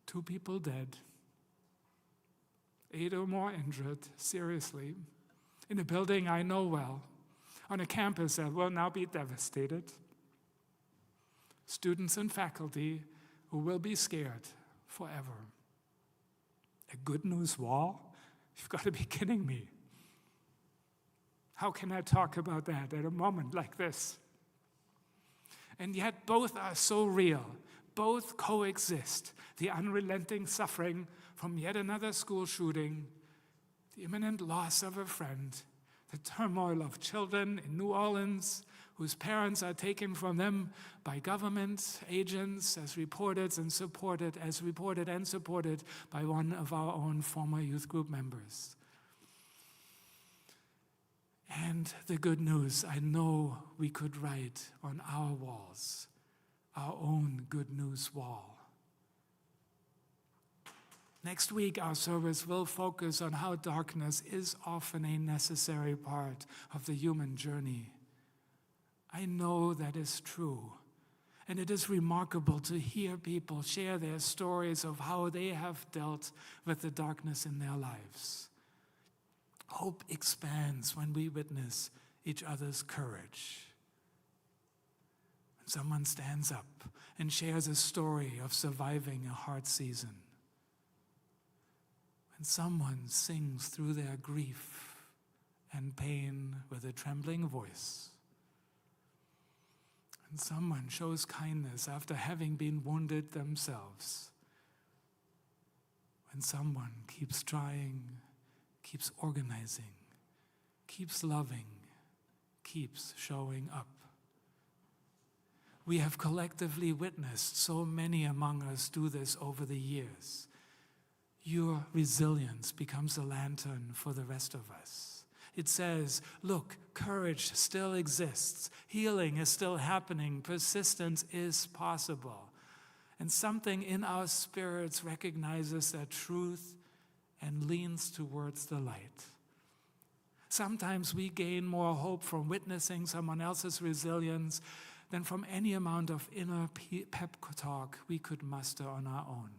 Speaker 2: 2 people dead, 8 or more injured, seriously, in a building I know well, on a campus that will now be devastated. Students and faculty who will be scared forever. A good news wall? You've got to be kidding me. How can I talk about that at a moment like this? And yet both are so real. Both coexist. The unrelenting suffering from yet another school shooting, the imminent loss of a friend, the turmoil of children in New Orleans whose parents are taken from them by government agents as reported and supported by one of our own former youth group members. And the good news I know we could write on our walls, our own good news wall. Next week, our service will focus on how darkness is often a necessary part of the human journey. I know that is true. And it is remarkable to hear people share their stories of how they have dealt with the darkness in their lives. Hope expands when we witness each other's courage. When someone stands up and shares a story of surviving a hard season. When someone sings through their grief and pain with a trembling voice. When someone shows kindness after having been wounded themselves. When someone keeps trying, keeps organizing, keeps loving, keeps showing up. We have collectively witnessed so many among us do this over the years. Your resilience becomes a lantern for the rest of us. It says, look, courage still exists. Healing is still happening. Persistence is possible. And something in our spirits recognizes that truth and leans towards the light. Sometimes we gain more hope from witnessing someone else's resilience than from any amount of inner pep talk we could muster on our own.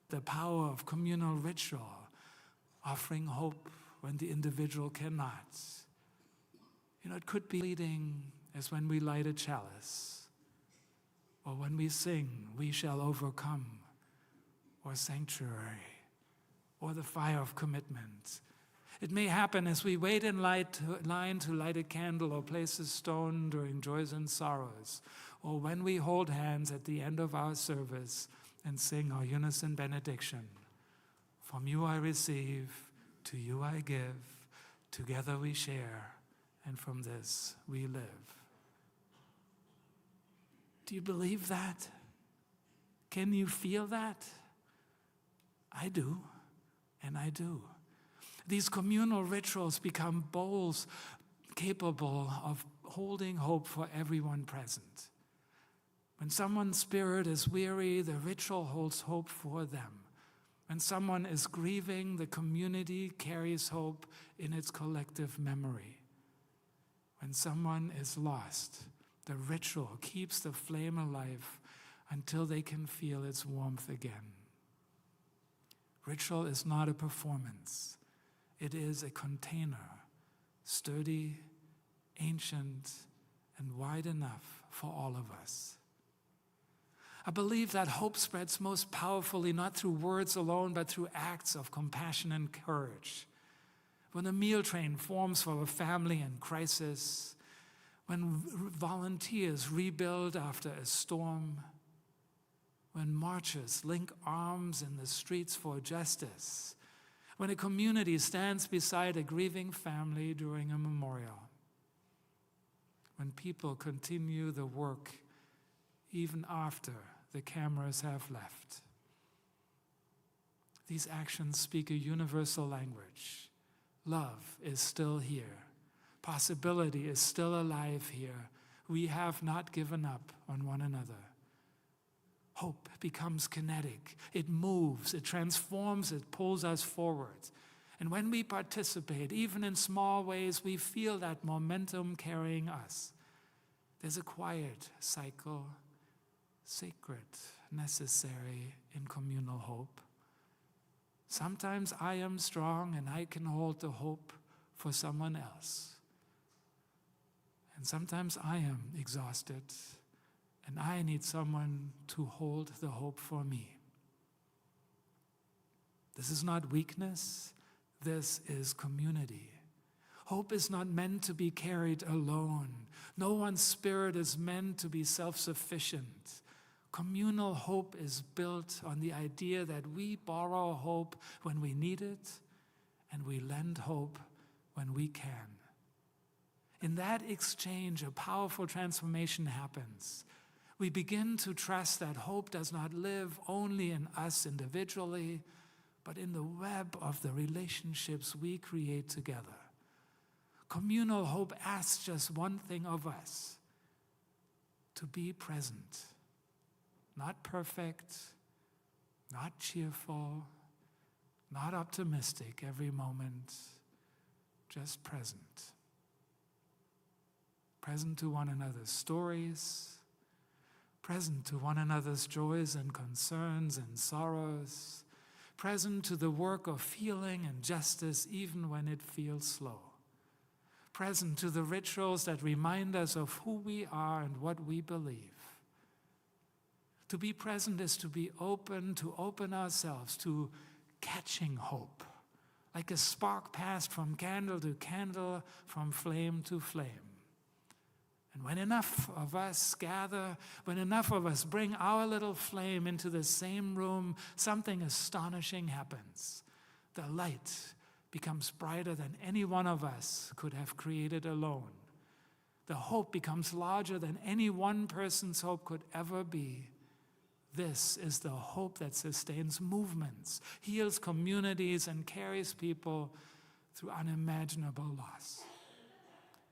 Speaker 2: The power of communal ritual, offering hope when the individual cannot. It could be leading as when we light a chalice, or when we sing, "We shall overcome," or "Sanctuary," or the fire of commitment. It may happen as we wait in line to light a candle or place a stone during joys and sorrows, or when we hold hands at the end of our service and sing our unison benediction. From you I receive, to you I give, together we share, and from this we live. Do you believe that? Can you feel that? I do, and I do. These communal rituals become bowls capable of holding hope for everyone present. When someone's spirit is weary, the ritual holds hope for them. When someone is grieving, the community carries hope in its collective memory. When someone is lost, the ritual keeps the flame alive until they can feel its warmth again. Ritual is not a performance. It is a container, sturdy, ancient, and wide enough for all of us. I believe that hope spreads most powerfully not through words alone, but through acts of compassion and courage. When a meal train forms for a family in crisis, when volunteers rebuild after a storm, when marchers link arms in the streets for justice, when a community stands beside a grieving family during a memorial, when people continue the work even after the cameras have left. These actions speak a universal language. Love is still here. Possibility is still alive here. We have not given up on one another. Hope becomes kinetic. It moves, it transforms, it pulls us forward. And when we participate, even in small ways, we feel that momentum carrying us. There's a quiet cycle, sacred, necessary in communal hope. Sometimes I am strong and I can hold the hope for someone else. And sometimes I am exhausted and I need someone to hold the hope for me. This is not weakness, this is community. Hope is not meant to be carried alone. No one's spirit is meant to be self-sufficient. Communal hope is built on the idea that we borrow hope when we need it, and we lend hope when we can. In that exchange, a powerful transformation happens. We begin to trust that hope does not live only in us individually, but in the web of the relationships we create together. Communal hope asks just one thing of us: to be present. Not perfect, not cheerful, not optimistic every moment, just present. Present to one another's stories, present to one another's joys and concerns and sorrows, present to the work of healing and justice even when it feels slow, present to the rituals that remind us of who we are and what we believe. To be present is to be open, to open ourselves to catching hope, like a spark passed from candle to candle, from flame to flame. And when enough of us gather, when enough of us bring our little flame into the same room, something astonishing happens. The light becomes brighter than any one of us could have created alone. The hope becomes larger than any one person's hope could ever be. This is the hope that sustains movements, heals communities, and carries people through unimaginable loss.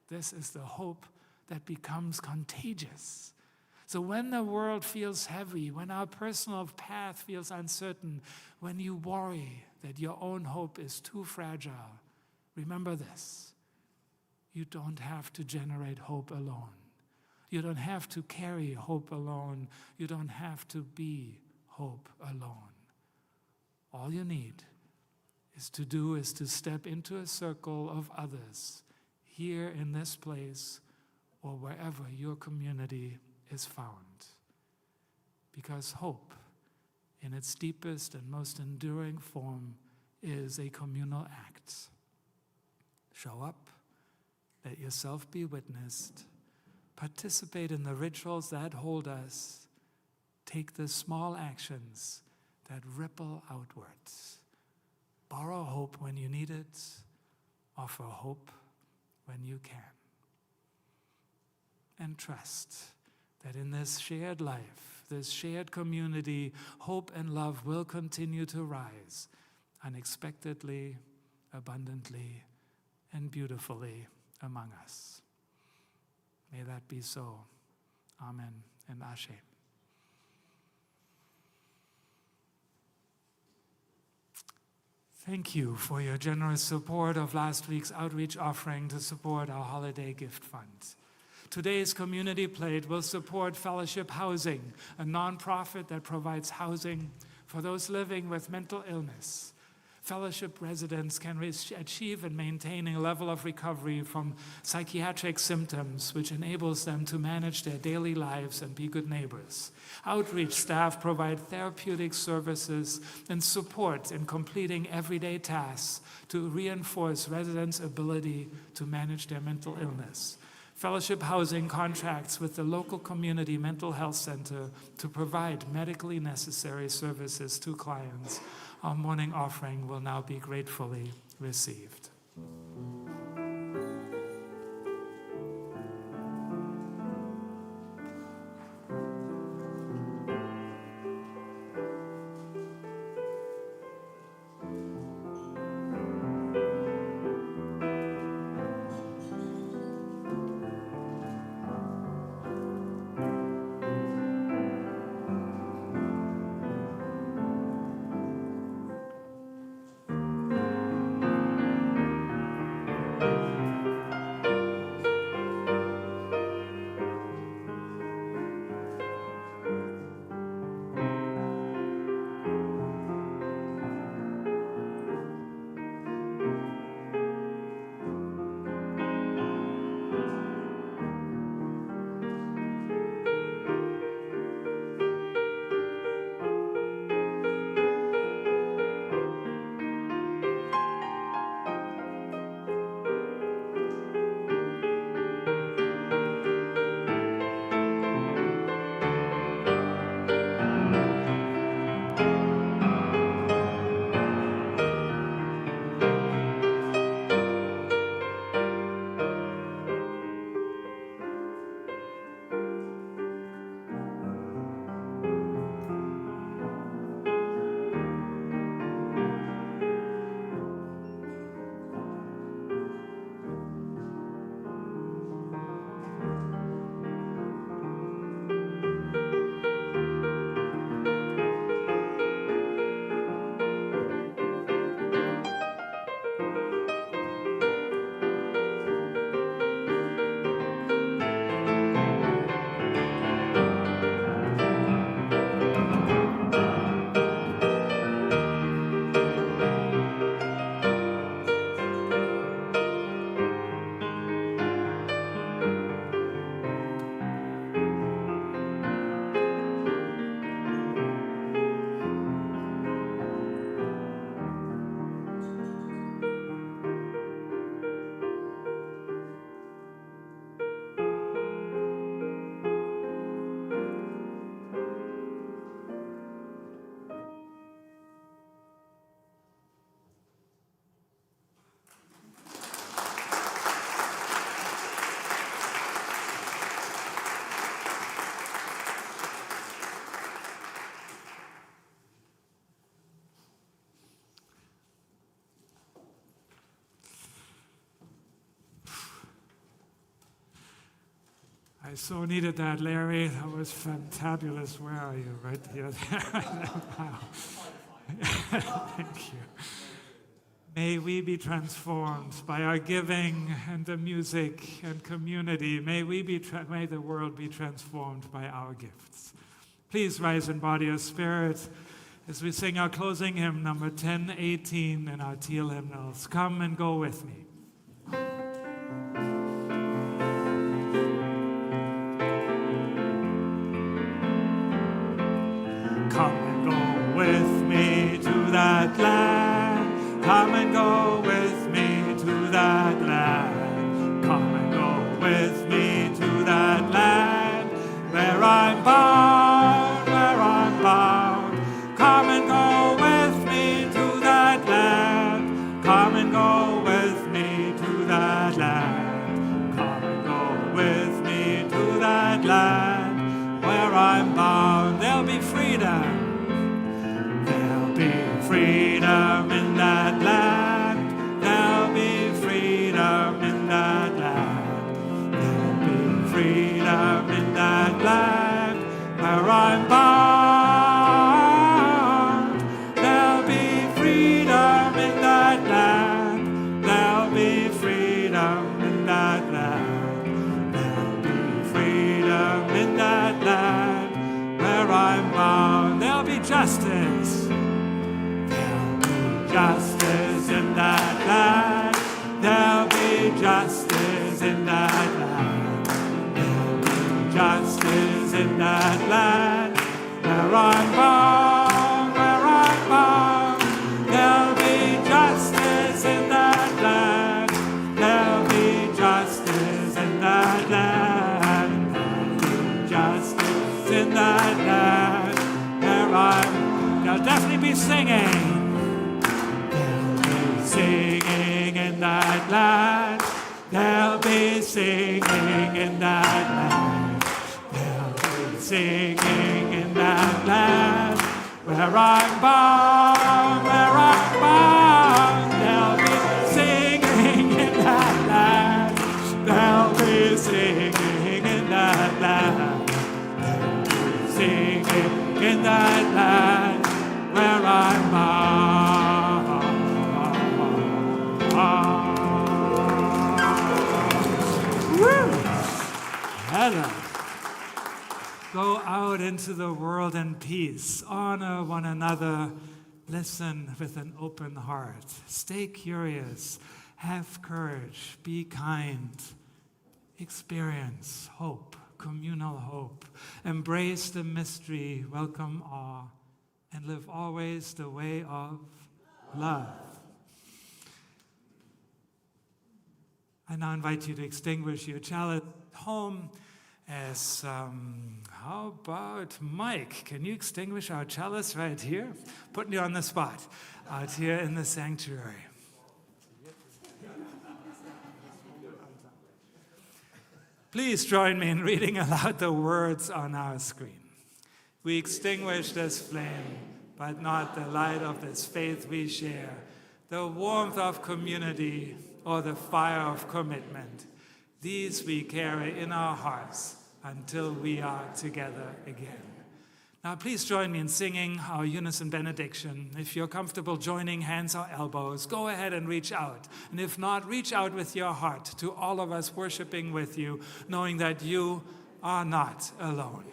Speaker 2: This is the hope that becomes contagious. So when the world feels heavy, when our personal path feels uncertain, when you worry that your own hope is too fragile, remember this: you don't have to generate hope alone. You don't have to carry hope alone. You don't have to be hope alone. All you need is to step into a circle of others here in this place or wherever your community is found. Because hope, in its deepest and most enduring form, is a communal act. Show up, let yourself be witnessed, participate in the rituals that hold us, take the small actions that ripple outwards. Borrow hope when you need it, offer hope when you can. And trust that in this shared life, this shared community, hope and love will continue to rise unexpectedly, abundantly, and beautifully among us. May that be so. Amen and Ashe. Thank you for your generous support of last week's outreach offering to support our holiday gift fund. Today's community plate will support Fellowship Housing, a nonprofit that provides housing for those living with mental illness. Fellowship residents can achieve and maintain a level of recovery from psychiatric symptoms, which enables them to manage their daily lives and be good neighbors. Outreach staff provide therapeutic services and support in completing everyday tasks to reinforce residents' ability to manage their mental illness. Fellowship Housing contracts with the local community mental health center to provide medically necessary services to clients. Our morning offering will now be gratefully received. I so needed that, Larry. That was fantabulous. Where are you? Right here. Wow. Thank you. May we be transformed by our giving and the music and community. May the world be transformed by our gifts. Please rise in body or spirit as we sing our closing hymn, number 1018 in our teal hymnals. Come and go with me. Come and go with me to that land. Come and go with me to that land. Come and go with me to that land where I'm bound, where I'm bound. Come and go with me to that land. Come and go with me to that land. Come and go with me to that land where I'm bound. There'll be freedom. There'll be freedom in that land. There'll be freedom in that land. There'll be freedom in that land where I'm bound. There'll be freedom in that land. There'll be freedom in that land. There'll be freedom in that land where I'm bound. There'll be justice. There'll be justice in that land. There'll be justice in that land. There'll be justice in that land where I'm bound, where I'm bound. There'll be justice in that land. There'll be justice in that land. There'll be justice in that land where there'll definitely be singing. There'll be singing in that land. There'll be singing in that land. There'll be singing in that land where I'm bound, where I'm bound. There'll be singing in that land. There'll be singing in that land. There'll be singing in that land where I'm bound. Woo! Hello. Go out into the world in peace. Honor one another. Listen with an open heart. Stay curious. Have courage. Be kind. Experience hope, communal hope. Embrace the mystery. Welcome awe. And live always the way of love. I now invite you to extinguish your chalice at home as, how about Mike? Can you extinguish our chalice right here? Putting you on the spot out here in the sanctuary. Please join me in reading aloud the words on our screen. We extinguish this flame, but not the light of this faith we share, the warmth of community or the fire of commitment. These we carry in our hearts until we are together again. Now please join me in singing our unison benediction. If you're comfortable joining hands or elbows, go ahead and reach out. And if not, reach out with your heart to all of us worshiping with you, knowing that you are not alone.